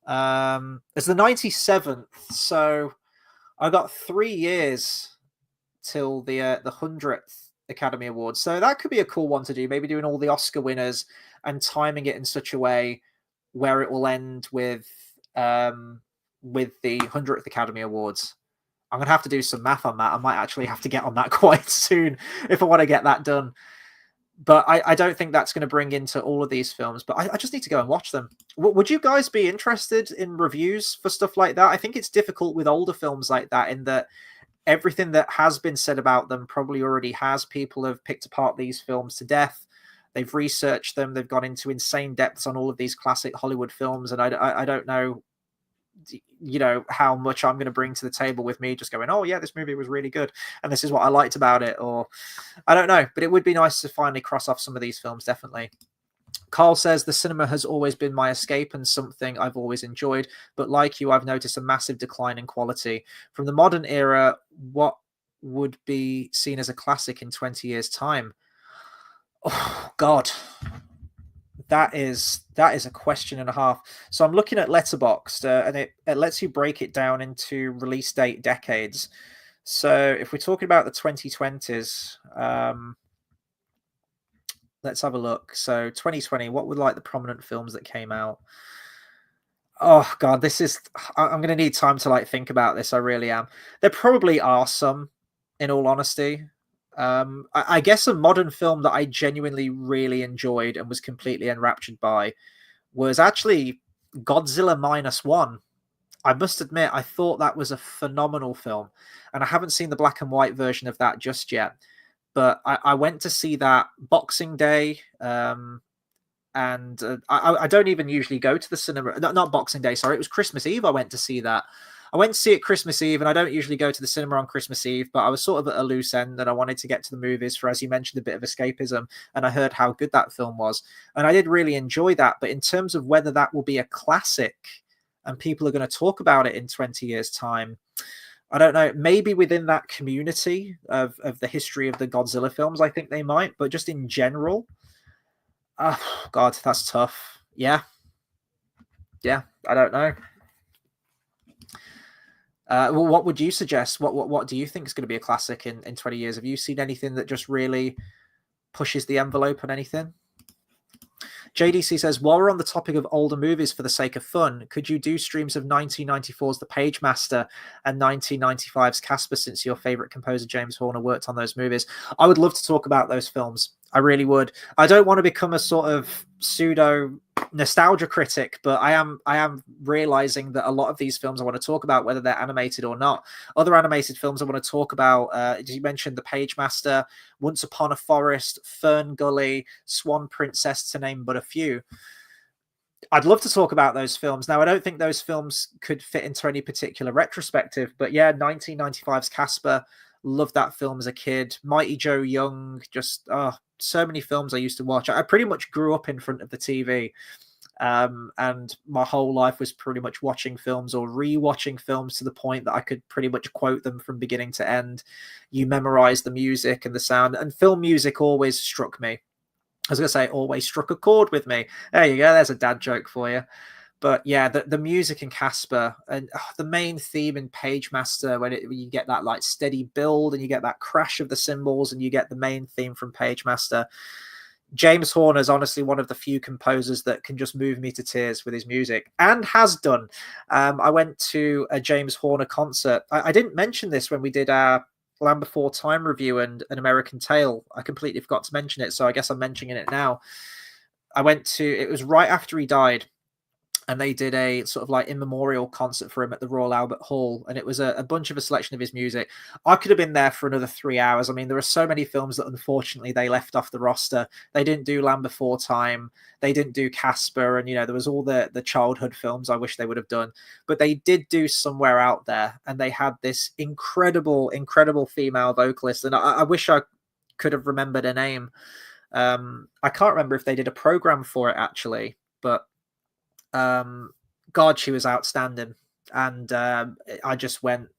It's the 97th, so I got 3 years till the 100th Academy Awards. So that could be a cool one to do. Maybe doing all the Oscar winners and timing it in such a way where it will end with the 100th Academy Awards. I'm gonna have to do some math on that. I might actually have to get on that quite soon if I want to get that done. But I don't think that's going to bring into all of these films. But I just need to go and watch them. Would you guys be interested in reviews for stuff like that? I think it's difficult with older films like that, in that everything that has been said about them probably already has. People have picked apart these films to death. They've researched them. They've gone into insane depths on all of these classic Hollywood films. And I don't know, how much I'm going to bring to the table with me just going, oh yeah, this movie was really good and this is what I liked about it, or I don't know, but it would be nice to finally cross off some of these films. Definitely. Carl says the cinema has always been my escape and something I've always enjoyed, but like you, I've noticed a massive decline in quality. From the modern era, what would be seen as a classic in 20 years time? Oh God, that is a question and a half. So I'm looking at Letterboxd, and it lets you break it down into release date decades. So if we're talking about the 2020s, let's have a look. So 2020, what were like the prominent films that came out? Oh God, I'm going to need time to think about this. I really am. There probably are some, in all honesty. I guess a modern film that I genuinely really enjoyed and was completely enraptured by was actually Godzilla Minus One. I must admit, I thought that was a phenomenal film, and I haven't seen the black and white version of that just yet. But I went to see that Boxing Day, and I don't even usually go to the cinema. Not Boxing Day, sorry, it was Christmas Eve. I went to see that. I went to see it Christmas Eve, and I don't usually go to the cinema on Christmas Eve, but I was sort of at a loose end, and I wanted to get to the movies for, as you mentioned, a bit of escapism. And I heard how good that film was, and I did really enjoy that. But in terms of whether that will be a classic and people are going to talk about it in 20 years' time, I don't know. Maybe within that community of the history of the Godzilla films, I think they might. But just in general, oh, God, that's tough. Yeah. I don't know. Well, what would you suggest? What do you think is going to be a classic in 20 years? Have you seen anything that just really pushes the envelope on anything? JDC says, while we're on the topic of older movies for the sake of fun, could you do streams of 1994's The Page Master and 1995's Casper, since your favorite composer James Horner worked on those movies? I would love to talk about those films. I really would. I don't want to become a sort of pseudo nostalgia critic, but I am realizing that a lot of these films I want to talk about, whether they're animated or not. Other animated films I want to talk about, you mentioned The Page Master, Once Upon a Forest, Fern Gully, Swan Princess, to name but a few. I'd love to talk about those films. Now, I don't think those films could fit into any particular retrospective, but yeah, 1995's Casper, loved that film as a kid. Mighty Joe Young, just so many films I used to watch. I pretty much grew up in front of the TV, and my whole life was pretty much watching films or re-watching films to the point that I could pretty much quote them from beginning to end. You memorize the music and the sound, and film music always struck me. I was going to say always struck a chord with me. There you go. There's a dad joke for you. But yeah, the music in Casper, and the main theme in Page Master, when you get that like steady build and you get that crash of the cymbals and you get the main theme from Page Master. James Horner is honestly one of the few composers that can just move me to tears with his music, and has done. I went to a James Horner concert. I didn't mention this when we did our Land Before Time review and An American Tale. I completely forgot to mention it, so I guess I'm mentioning it now. It was right after he died, and they did a sort of like in memorial concert for him at the Royal Albert Hall, and it was a bunch of a selection of his music. I could have been there for another 3 hours. I mean, there are so many films that unfortunately they left off the roster. They didn't do Land Before Time, they didn't do Casper, and there was all the childhood films I wish they would have done, but they did do Somewhere Out There, and they had this incredible female vocalist, and I wish I could have remembered her name. I can't remember if they did a program for it actually, but God, she was outstanding. And I just went,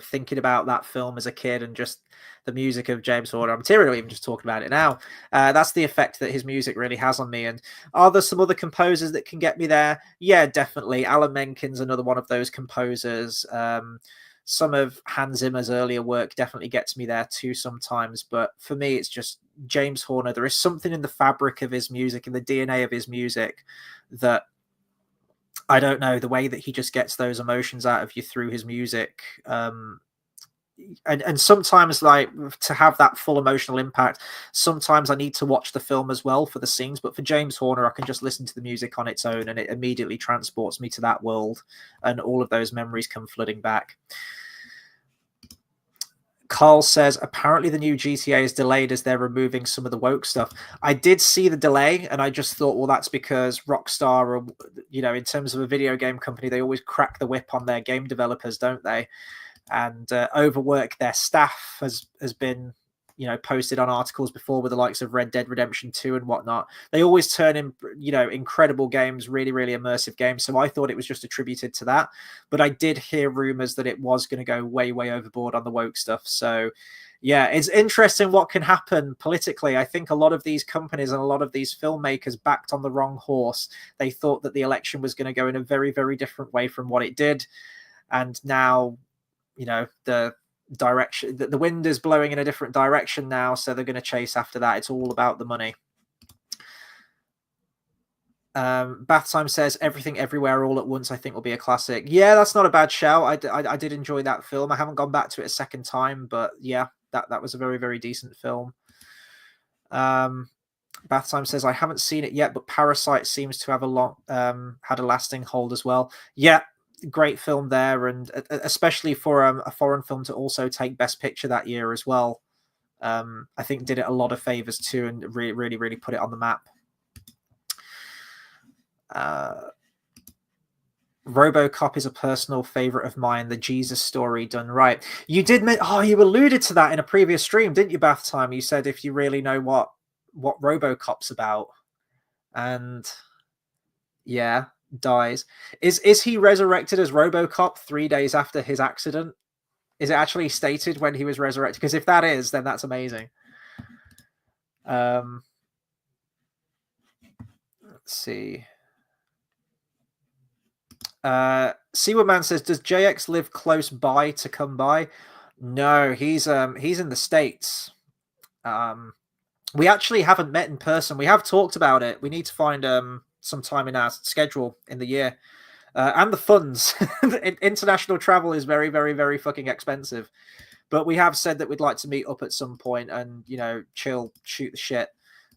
thinking about that film as a kid and just the music of James Horner. I'm tearing up even just talking about it now. That's the effect that his music really has on me. And are there some other composers that can get me there? Yeah, definitely. Alan Menken's another one of those composers. Some of Hans Zimmer's earlier work definitely gets me there too sometimes. But for me, it's just James Horner. There is something in the fabric of his music, in the DNA of his music, that I don't know, the way that he just gets those emotions out of you through his music. And sometimes, like, to have that full emotional impact, sometimes I need to watch the film as well for the scenes. But for James Horner, I can just listen to the music on its own, and it immediately transports me to that world, and all of those memories come flooding back. Carl says, apparently the new GTA is delayed as they're removing some of the woke stuff. I did see the delay, and I just thought, well, that's because Rockstar, in terms of a video game company, they always crack the whip on their game developers, don't they? And overwork their staff has been, posted on articles before with the likes of Red Dead Redemption 2 and whatnot. They always turn in, incredible games, really, really immersive games. So I thought it was just attributed to that. But I did hear rumors that it was going to go way, way overboard on the woke stuff. So yeah, it's interesting what can happen politically. I think a lot of these companies and a lot of these filmmakers backed on the wrong horse. They thought that the election was going to go in a very, very different way from what it did. And now, the direction, the wind is blowing in a different direction now, so they're going to chase after that. It's all about the money. Bath Time says, Everything Everywhere All at Once I think will be a classic. Yeah, that's not a bad shout. I did enjoy that film. I haven't gone back to it a second time, but yeah, That was a very, very decent film. Bath Time says, I haven't seen it yet, but Parasite seems to have had a lasting hold as well. Yeah, great film there, and especially for a foreign film to also take Best Picture that year as well. I think did it a lot of favors too, and really, really put it on the map. RoboCop is a personal favorite of mine. The Jesus story done right. You did you alluded to that in a previous stream, didn't you, Bath Time? You said if you really know what RoboCop's about, and yeah, dies. Is he resurrected as RoboCop 3 days after his accident? Is it actually stated when he was resurrected? Because if that is, then that's amazing. Let's see. Seaward Man says, does JX live close by to come by? No, he's in the States. We actually haven't met in person. We have talked about it. We need to find some time in our schedule in the year. And the funds. International travel is very, very, very fucking expensive. But we have said that we'd like to meet up at some point and, chill, shoot the shit.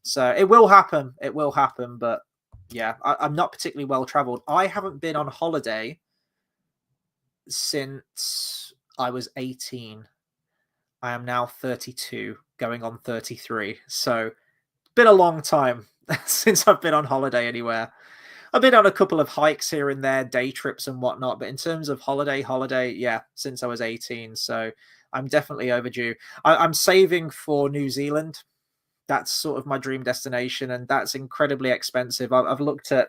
So it will happen. It will happen. But yeah, I'm not particularly well traveled. I haven't been on holiday since I was 18. I am now 32, going on 33. So it's been a long time since I've been on holiday anywhere. I've been on a couple of hikes here and there, day trips and whatnot. But in terms of holiday, yeah, since I was 18. So I'm definitely overdue. I'm saving for New Zealand. That's sort of my dream destination, and that's incredibly expensive. I've looked at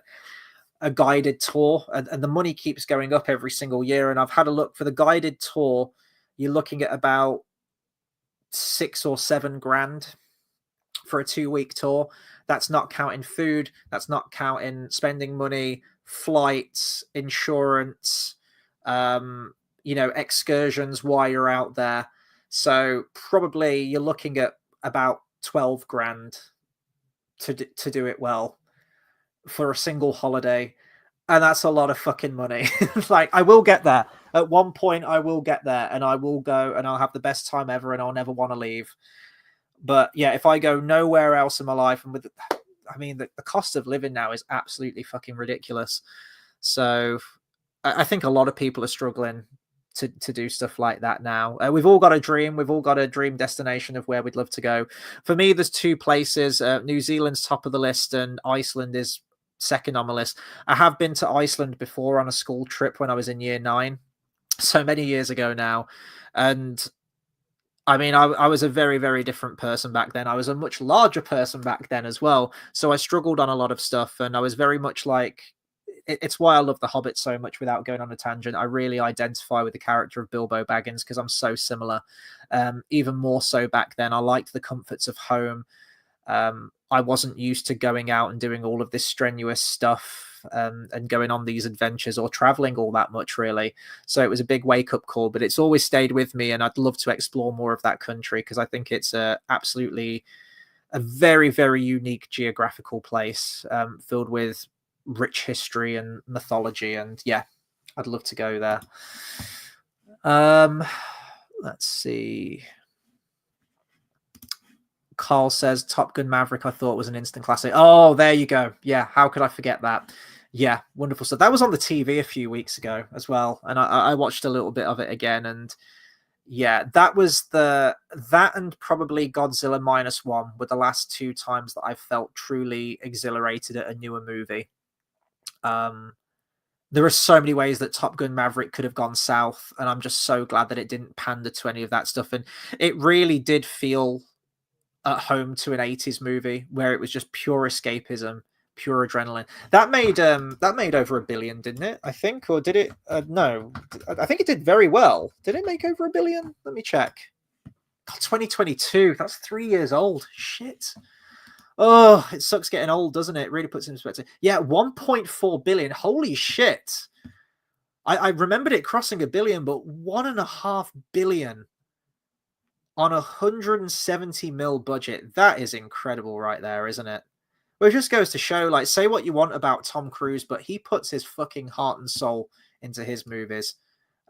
a guided tour, and the money keeps going up every single year. And I've had a look for the guided tour. You're looking at about 6 or 7 grand for a 2-week tour. That's not counting food. That's not counting spending money, flights, insurance, excursions while you're out there. So probably you're looking at about 12 grand to do it well for a single holiday. And that's a lot of fucking money. Like, I will get there. At one point, I will get there, and I will go, and I'll have the best time ever, and I'll never want to leave. But yeah, if I go nowhere else in my life, and the cost of living now is absolutely fucking ridiculous. So I think a lot of people are struggling to do stuff like that now. We've all got a dream. We've all got a dream destination of where we'd love to go. For me, there's 2 places. New Zealand's top of the list, and Iceland is second on the list. I have been to Iceland before on a school trip when I was in year 9, so many years ago now. And I mean, I was a very, very different person back then. I was a much larger person back then as well. So I struggled on a lot of stuff, and I was very much like, it's why I love The Hobbit so much. Without going on a tangent, I really identify with the character of Bilbo Baggins because I'm so similar. Even more so back then, I liked the comforts of home. I wasn't used to going out and doing all of this strenuous stuff and going on these adventures or traveling all that much, really. So it was a big wake-up call, but it's always stayed with me, and I'd love to explore more of that country because I think it's absolutely a very, very unique geographical place filled with rich history and mythology, and yeah, I'd love to go there. Let's see. Carl says Top Gun Maverick I thought was an instant classic. Oh, there you go. Yeah, how could I forget that? Yeah, wonderful stuff. That was on the TV a few weeks ago as well, and I watched a little bit of it again, and yeah, that and probably Godzilla -1 were the last 2 times that I felt truly exhilarated at a newer movie. There are so many ways that Top Gun Maverick could have gone south, and I'm just so glad that it didn't pander to any of that stuff. And it really did feel at home to an 80s movie where it was just pure escapism, pure adrenaline. That made over $1 billion, didn't it? I think, or did it? No, I think it did very well. Did it make over $1 billion? Let me check. God, 2022. That's 3 years old. Shit. Oh, it sucks getting old, doesn't it? It really puts it in perspective. Yeah, 1.4 billion. Holy shit. I remembered it crossing $1 billion, but 1.5 billion on a 170 mil budget. That is incredible right there, isn't it? Well, it just goes to show, like, say what you want about Tom Cruise, but he puts his fucking heart and soul into his movies.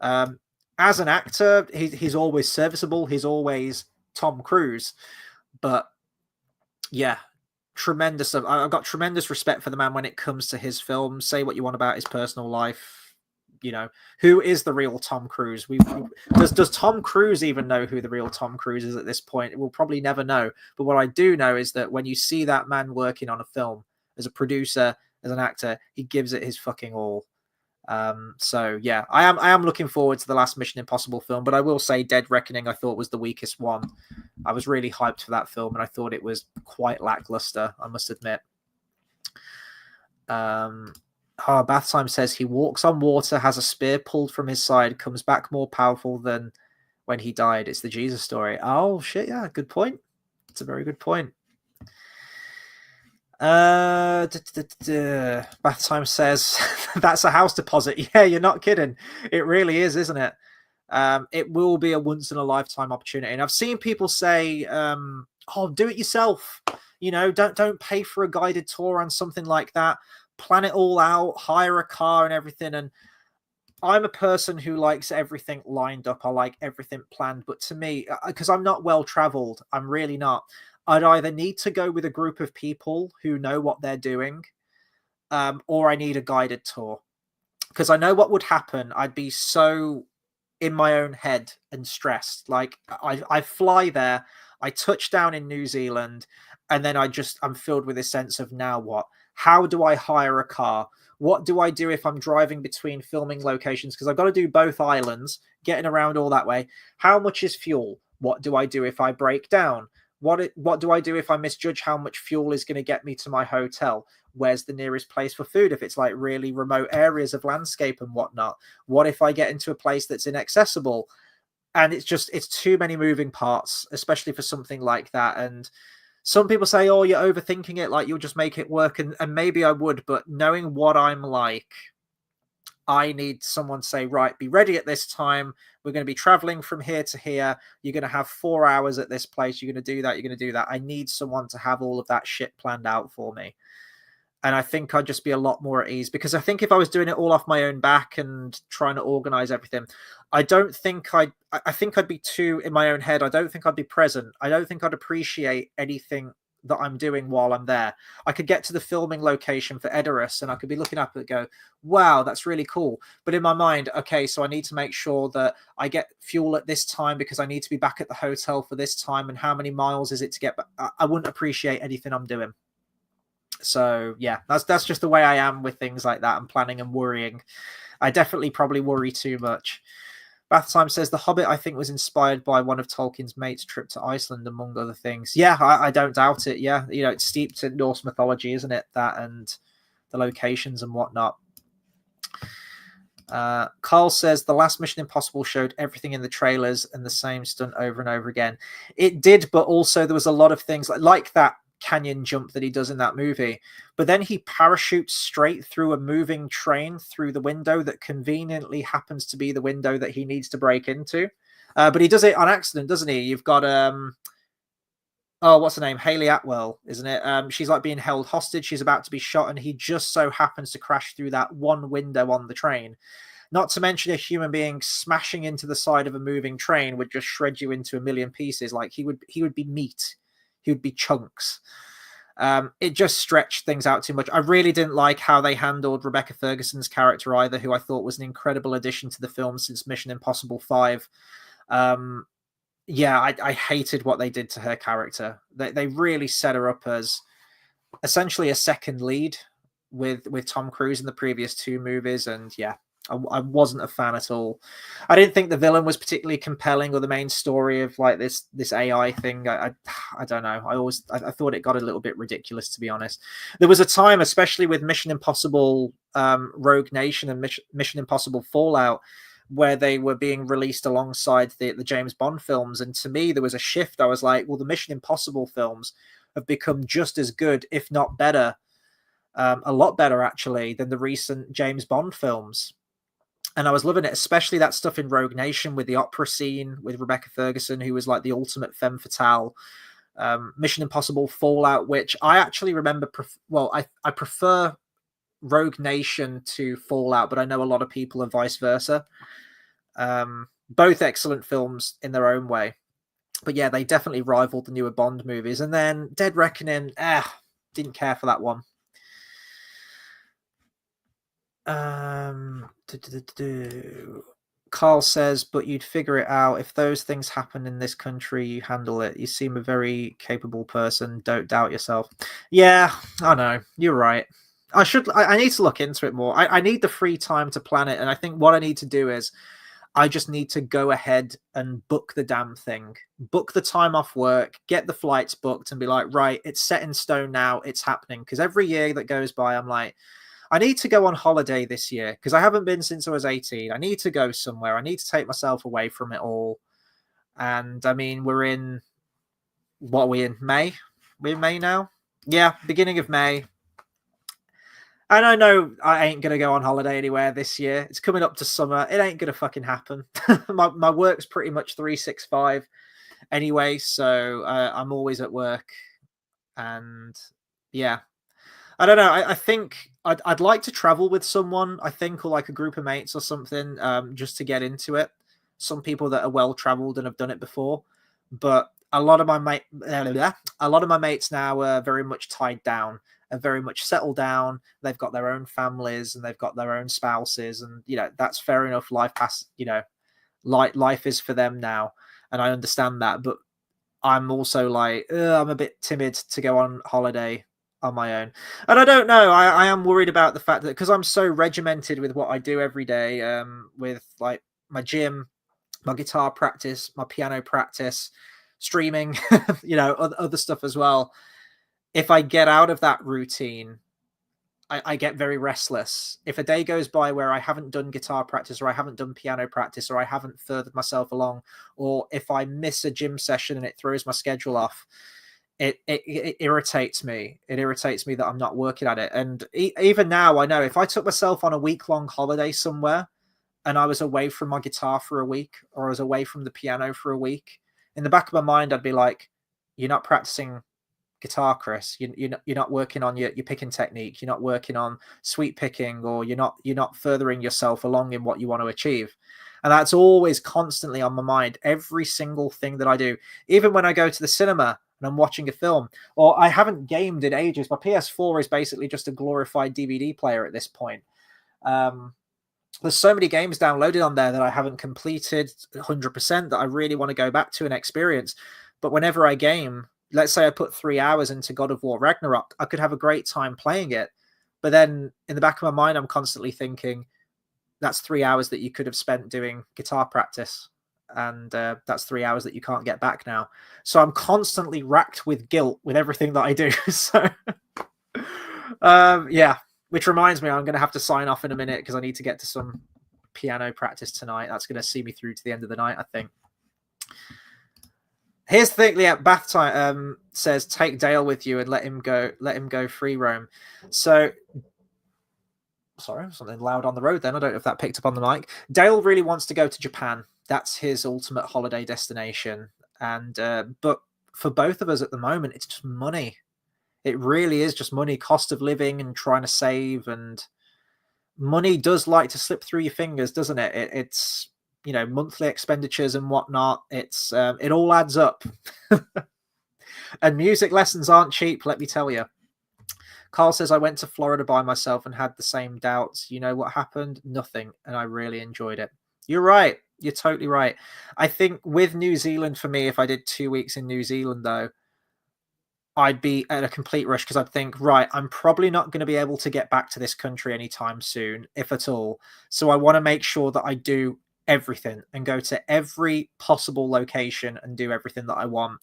As an actor, he's always serviceable. He's always Tom Cruise. But yeah, tremendous. I've got tremendous respect for the man when it comes to his films. Say what you want about his personal life. Who is the real Tom Cruise? Does Tom Cruise even know who the real Tom Cruise is at this point? We'll probably never know. But what I do know is that when you see that man working on a film as a producer, as an actor, he gives it his fucking all. So yeah, I am looking forward to the last Mission Impossible film, but I will say Dead Reckoning I thought was the weakest one. I was really hyped for that film, and I thought it was quite lackluster, I must admit. Bathtime says he walks on water, has a spear pulled from his side, comes back more powerful than when he died. It's the Jesus story. Oh shit, yeah, good point. It's a very good point. Bathtime says that's a house deposit. Yeah, you're not kidding. It really is, isn't it? It will be a once in a lifetime opportunity. And I've seen people say, "Oh, do it yourself." Don't pay for a guided tour on something like that. Plan it all out, hire a car and everything. And I'm a person who likes everything lined up. I like everything planned. But to me, because I'm not well traveled, I'm really not. I'd either need to go with a group of people who know what they're doing, or I need a guided tour. Because I know what would happen. I'd be so in my own head and stressed. Like I fly there, I touch down in New Zealand, and then I'm filled with a sense of now what? How do I hire a car? What do I do if I'm driving between filming locations? Because I've got to do both islands, getting around all that way. How much is fuel? What do I do if I break down? What do I do if I misjudge how much fuel is going to get me to my hotel? Where's the nearest place for food if it's like really remote areas of landscape and whatnot? What if I get into a place that's inaccessible? And it's too many moving parts, especially for something like that. And some people say, oh, you're overthinking it, like you'll just make it work. And maybe I would, but knowing what I'm like, I need someone to say, right, be ready at this time. We're going to be traveling from here to here. You're going to have 4 hours at this place. You're going to do that. You're going to do that. I need someone to have all of that shit planned out for me. And I think I'd just be a lot more at ease, because I think if I was doing it all off my own back and trying to organize everything, I think I'd be too in my own head. I don't think I'd be present. I don't think I'd appreciate anything that I'm doing while I'm there. I could get to the filming location for Edoras and I could be looking up and go, wow, that's really cool. But in my mind, okay, so I need to make sure that I get fuel at this time because I need to be back at the hotel for this time. And how many miles is it to get back? I wouldn't appreciate anything I'm doing. So yeah, that's just the way I am with things like that and planning and worrying. I definitely probably worry too much. Bathtime says The Hobbit, I think, was inspired by one of Tolkien's mates' trip to Iceland, among other things. Yeah, I don't doubt it. Yeah, it's steeped in Norse mythology, isn't it? That and the locations and whatnot. Carl says the last Mission Impossible showed everything in the trailers and the same stunt over and over again. It did, but also there was a lot of things like that canyon jump that he does in that movie, but then he parachutes straight through a moving train through the window that conveniently happens to be the window that he needs to break into, but he does it on accident, doesn't he? You've got what's her name, Hayley Atwell, isn't it? She's like being held hostage, she's about to be shot, and he just so happens to crash through that one window on the train. Not to mention a human being smashing into the side of a moving train would just shred you into a million pieces. Like he would be meat. He would be chunks. It just stretched things out too much. I really didn't like how they handled Rebecca Ferguson's character either, who I thought was an incredible addition to the film since Mission Impossible 5. I hated what they did to her character. They really set her up as essentially a second lead with Tom Cruise in the previous 2 movies, and yeah, I wasn't a fan at all. I didn't think the villain was particularly compelling, or the main story of like this AI thing. I don't know. I thought it got a little bit ridiculous, to be honest. There was a time, especially with Mission Impossible Rogue Nation and Mission Impossible Fallout, where they were being released alongside the James Bond films, and to me there was a shift. I was like, well, the Mission Impossible films have become just as good, if not better, a lot better actually, than the recent James Bond films. And I was loving it, especially that stuff in Rogue Nation with the opera scene with Rebecca Ferguson, who was like the ultimate femme fatale. Mission Impossible Fallout, which I actually remember. I prefer Rogue Nation to Fallout, but I know a lot of people are vice versa. Both excellent films in their own way. But yeah, they definitely rivaled the newer Bond movies. And then Dead Reckoning, didn't care for that one. Carl says, but you'd figure it out. If those things happen in this country, you handle it. You seem a very capable person. Don't doubt yourself. Yeah, I know. You're right. I need to look into it more. I need the free time to plan it. And I think what I need to do is I just need to go ahead and book the damn thing, book the time off work, get the flights booked and be like, right, it's set in stone now. It's happening. Because every year that goes by, I'm like, I need to go on holiday this year because I haven't been since I was 18. I need to go somewhere. I need to take myself away from it all. And I mean, we're in, what are we in? May? We're in May now? Yeah, beginning of May. And I know I ain't going to go on holiday anywhere this year. It's coming up to summer. It ain't going to fucking happen. my work's pretty much 365 anyway. So I'm always at work. And yeah, I don't know. I think I'd like to travel with someone, I think, or like a group of mates or something, just to get into it. Some people that are well traveled and have done it before, but a lot of my mates now are very much tied down, are very much settled down. They've got their own families and they've got their own spouses, and that's fair enough. Life is for them now, and I understand that. But I'm also like, I'm a bit timid to go on holiday on my own. And I don't know. I am worried about the fact that because I'm so regimented with what I do every day, with like my gym, my guitar practice, my piano practice, streaming, other stuff as well. If I get out of that routine, I get very restless. If a day goes by where I haven't done guitar practice or I haven't done piano practice or I haven't furthered myself along, or if I miss a gym session and it throws my schedule off, it irritates me. It irritates me that I'm not working at it. And even now, I know if I took myself on a week-long holiday somewhere and I was away from my guitar for a week or I was away from the piano for a week, in the back of my mind, I'd be like, you're not practicing guitar, Chris. You're not working on your picking technique. You're not working on sweep picking, or you're not furthering yourself along in what you want to achieve. And that's always constantly on my mind. Every single thing that I do, even when I go to the cinema and I'm watching a film, or I haven't gamed in ages. My PS4 is basically just a glorified DVD player at this point. There's so many games downloaded on there that I haven't completed 100% that I really want to go back to and experience. But whenever I game, let's say I put 3 hours into God of War Ragnarok, I could have a great time playing it. But then in the back of my mind, I'm constantly thinking, that's 3 hours that you could have spent doing guitar practice. And that's 3 hours that you can't get back now. So I'm constantly racked with guilt with everything that I do. So, yeah. Which reminds me, I'm going to have to sign off in a minute because I need to get to some piano practice tonight. That's going to see me through to the end of the night, I think. Here's the thing, yeah, Bath Time says take Dale with you and let him go free roam. So sorry, something loud on the road then. I don't know if that picked up on the mic. Dale really wants to go to Japan. That's his ultimate holiday destination. And but for both of us at the moment, it's just money. It really is just money, cost of living and trying to save, and money does like to slip through your fingers, doesn't it? It's monthly expenditures and whatnot. It's it all adds up. And music lessons aren't cheap, let me tell you. Carl says, I went to Florida by myself and had the same doubts. You know what happened? Nothing. And I really enjoyed it. You're right. You're totally right. I think with New Zealand, for me, if I did 2 weeks in New Zealand, though, I'd be at a complete rush because I'd think, right, I'm probably not going to be able to get back to this country anytime soon, if at all. So I want to make sure that I do everything and go to every possible location and do everything that I want.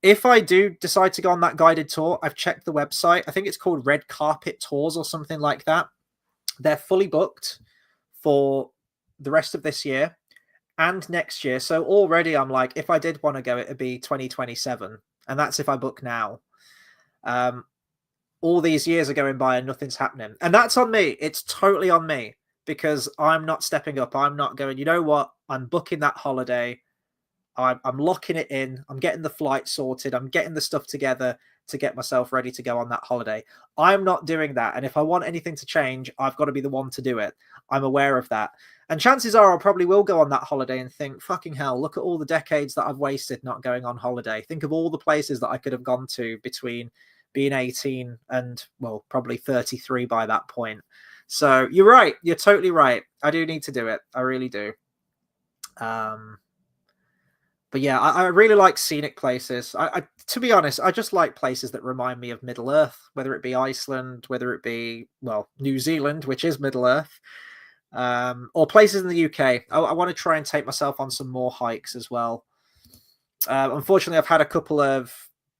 If I do decide to go on that guided tour, I've checked the website. I think it's called Red Carpet Tours or something like that. They're fully booked for the rest of this year and next year. So already I'm like, if I did want to go, it'd be 2027. And that's if I book now. All these years are going by and nothing's happening. And that's on me. It's totally on me because I'm not stepping up. I'm not going, you know what? I'm booking that holiday. I'm locking it in. I'm getting the flight sorted. I'm getting the stuff together to get myself ready to go on that holiday. I'm not doing that. And if I want anything to change, I've got to be the one to do it. I'm aware of that. And chances are I probably will go on that holiday and think, fucking hell, look at all the decades that I've wasted not going on holiday. Think of all the places that I could have gone to between being 18 and, well, probably 33 by that point. So you're right. You're totally right. I do need to do it. I really do. But yeah, I really like scenic places. To be honest, I just like places that remind me of Middle Earth, whether it be Iceland, whether it be, well, New Zealand, which is Middle Earth, or places in the UK. I want to try and take myself on some more hikes as well. Unfortunately, I've had a couple of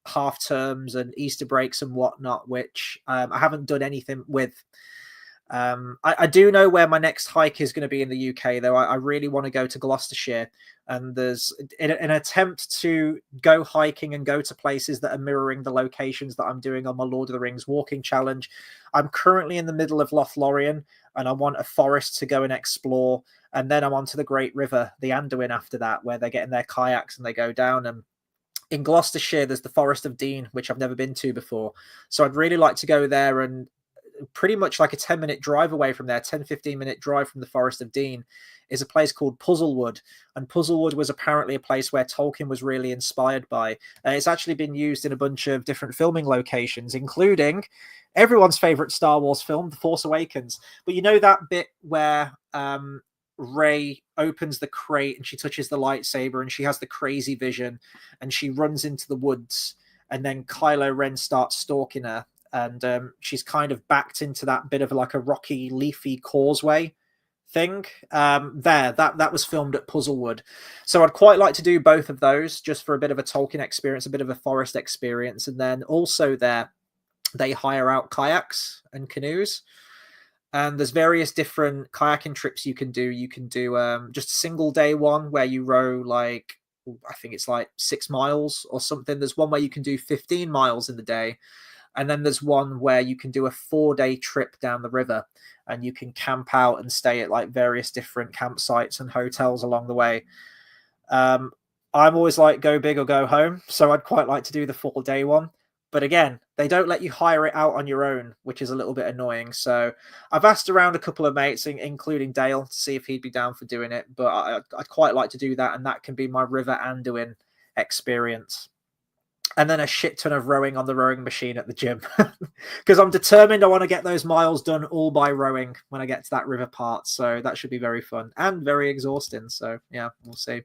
half terms and Easter breaks and whatnot, which I haven't done anything with. I do know where my next hike is going to be in the UK, though. I really want to go to Gloucestershire, and there's an attempt to go hiking and go to places that are mirroring the locations that I'm doing on my Lord of the Rings walking challenge. I'm currently in the middle of Lothlorien, and I want a forest to go and explore, and then I'm onto the Great River, the Anduin, after that, where they're getting their kayaks and they go down. And in Gloucestershire, there's the Forest of Dean, which I've never been to before. So I'd really like to go there, and pretty much like a 10-minute drive away from there, 10-15-minute drive from the Forest of Dean, is a place called Puzzlewood. And Puzzlewood was apparently a place where Tolkien was really inspired by. It's actually been used in a bunch of different filming locations, including everyone's favorite Star Wars film, The Force Awakens. But you know that bit where Rey opens the crate and she touches the lightsaber and she has the crazy vision and she runs into the woods, and then Kylo Ren starts stalking her, and she's kind of backed into that bit of like a rocky, leafy causeway thing. That was filmed at Puzzlewood. So I'd quite like to do both of those just for a bit of a Tolkien experience, a bit of a forest experience. And then also there, they hire out kayaks and canoes. And there's various different kayaking trips you can do. You can do just a single day one where you row like, I think it's like 6 miles or something. There's one where you can do 15 miles in the day. And then there's one where you can do a 4-day trip down the river, and you can camp out and stay at like various different campsites and hotels along the way. I'm always like, go big or go home. So I'd quite like to do the 4-day one. But again, they don't let you hire it out on your own, which is a little bit annoying. So I've asked around a couple of mates, including Dale, to see if he'd be down for doing it. But I'd quite like to do that. And that can be my River Anduin experience. And then a shit ton of rowing on the rowing machine at the gym, because I'm determined I want to get those miles done all by rowing when I get to that river part. So that should be very fun and very exhausting. So yeah, we'll see.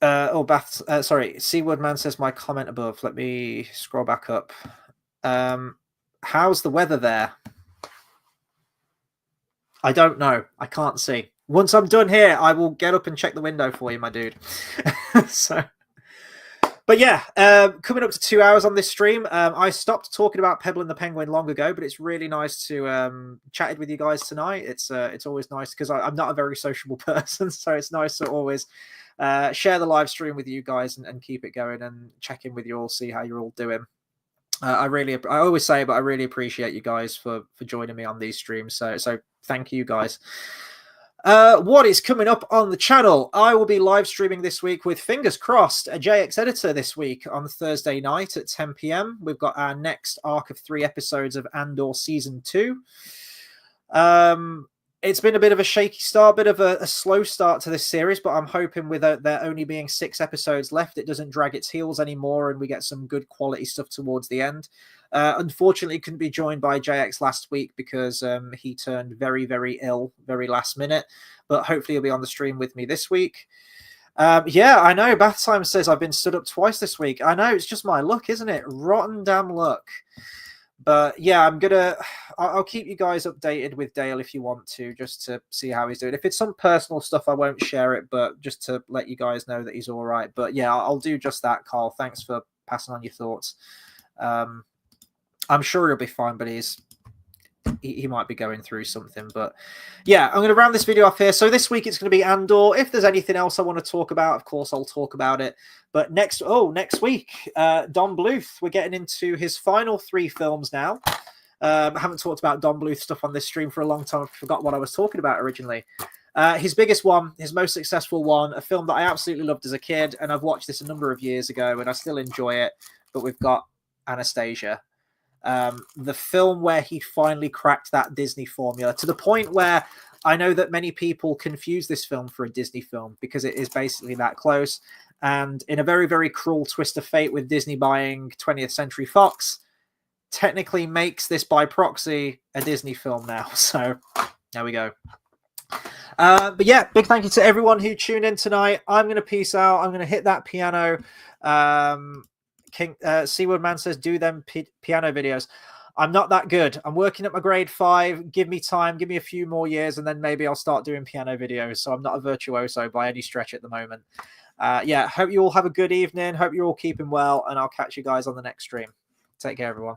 Sorry, Seaward Man says my comment above. Let me scroll back up. How's the weather there? I don't know. I can't see. Once I'm done here, I will get up and check the window for you, my dude. But yeah, coming up to 2 hours on this stream. I stopped talking about Pebble and the Penguin long ago, but it's really nice to chat with you guys tonight. It's always nice because I'm not a very sociable person, so it's nice to always share the live stream with you guys and keep it going and check in with you all, see how you're all doing. I always say, but I really appreciate you guys for joining me on these streams. So thank you guys. What is coming up on the channel? I will be live streaming this week with, fingers crossed, a JX editor this week on Thursday night at 10 p.m. We've got our next arc of 3 episodes of Andor Season 2. It's been a bit of a shaky start, bit of a slow start to this series, but I'm hoping with there only being 6 episodes left, it doesn't drag its heels anymore and we get some good quality stuff towards the end. Unfortunately, couldn't be joined by JX last week because he turned very, very ill, very last minute, but hopefully he'll be on the stream with me this week. Yeah, I know. Bath Time says I've been stood up twice this week. I know, it's just my luck, isn't it? Rotten damn luck. But yeah, I'll keep you guys updated with Dale if you want to, just to see how he's doing. If it's some personal stuff, I won't share it, but just to let you guys know that he's all right. But yeah, I'll do just that, Carl. Thanks for passing on your thoughts. I'm sure he'll be fine, but he might be going through something. But yeah, I'm going to round this video off here. So this week it's going to be Andor. If there's anything else I want to talk about, of course I'll talk about it. But next week, Don Bluth. We're getting into his final 3 films now. I haven't talked about Don Bluth stuff on this stream for a long time. I forgot what I was talking about originally. His biggest one, his most successful one, a film that I absolutely loved as a kid, and I've watched this a number of years ago, and I still enjoy it. But we've got Anastasia. the film where he finally cracked that Disney formula, to the point where I know that many people confuse this film for a Disney film because it is basically that close. And in a very, very cruel twist of fate with Disney buying 20th Century Fox, technically makes this by proxy a Disney film now. So there we go. But yeah, big thank you to everyone who tuned in tonight. I'm going to peace out. I'm going to hit that piano. Seaward Man says, do them piano videos. I'm not that good. I'm working at my grade 5. Give me time. Give me a few more years, and then maybe I'll start doing piano videos. So I'm not a virtuoso by any stretch at the moment. Yeah, hope you all have a good evening. Hope you're all keeping well, and I'll catch you guys on the next stream. Take care, everyone.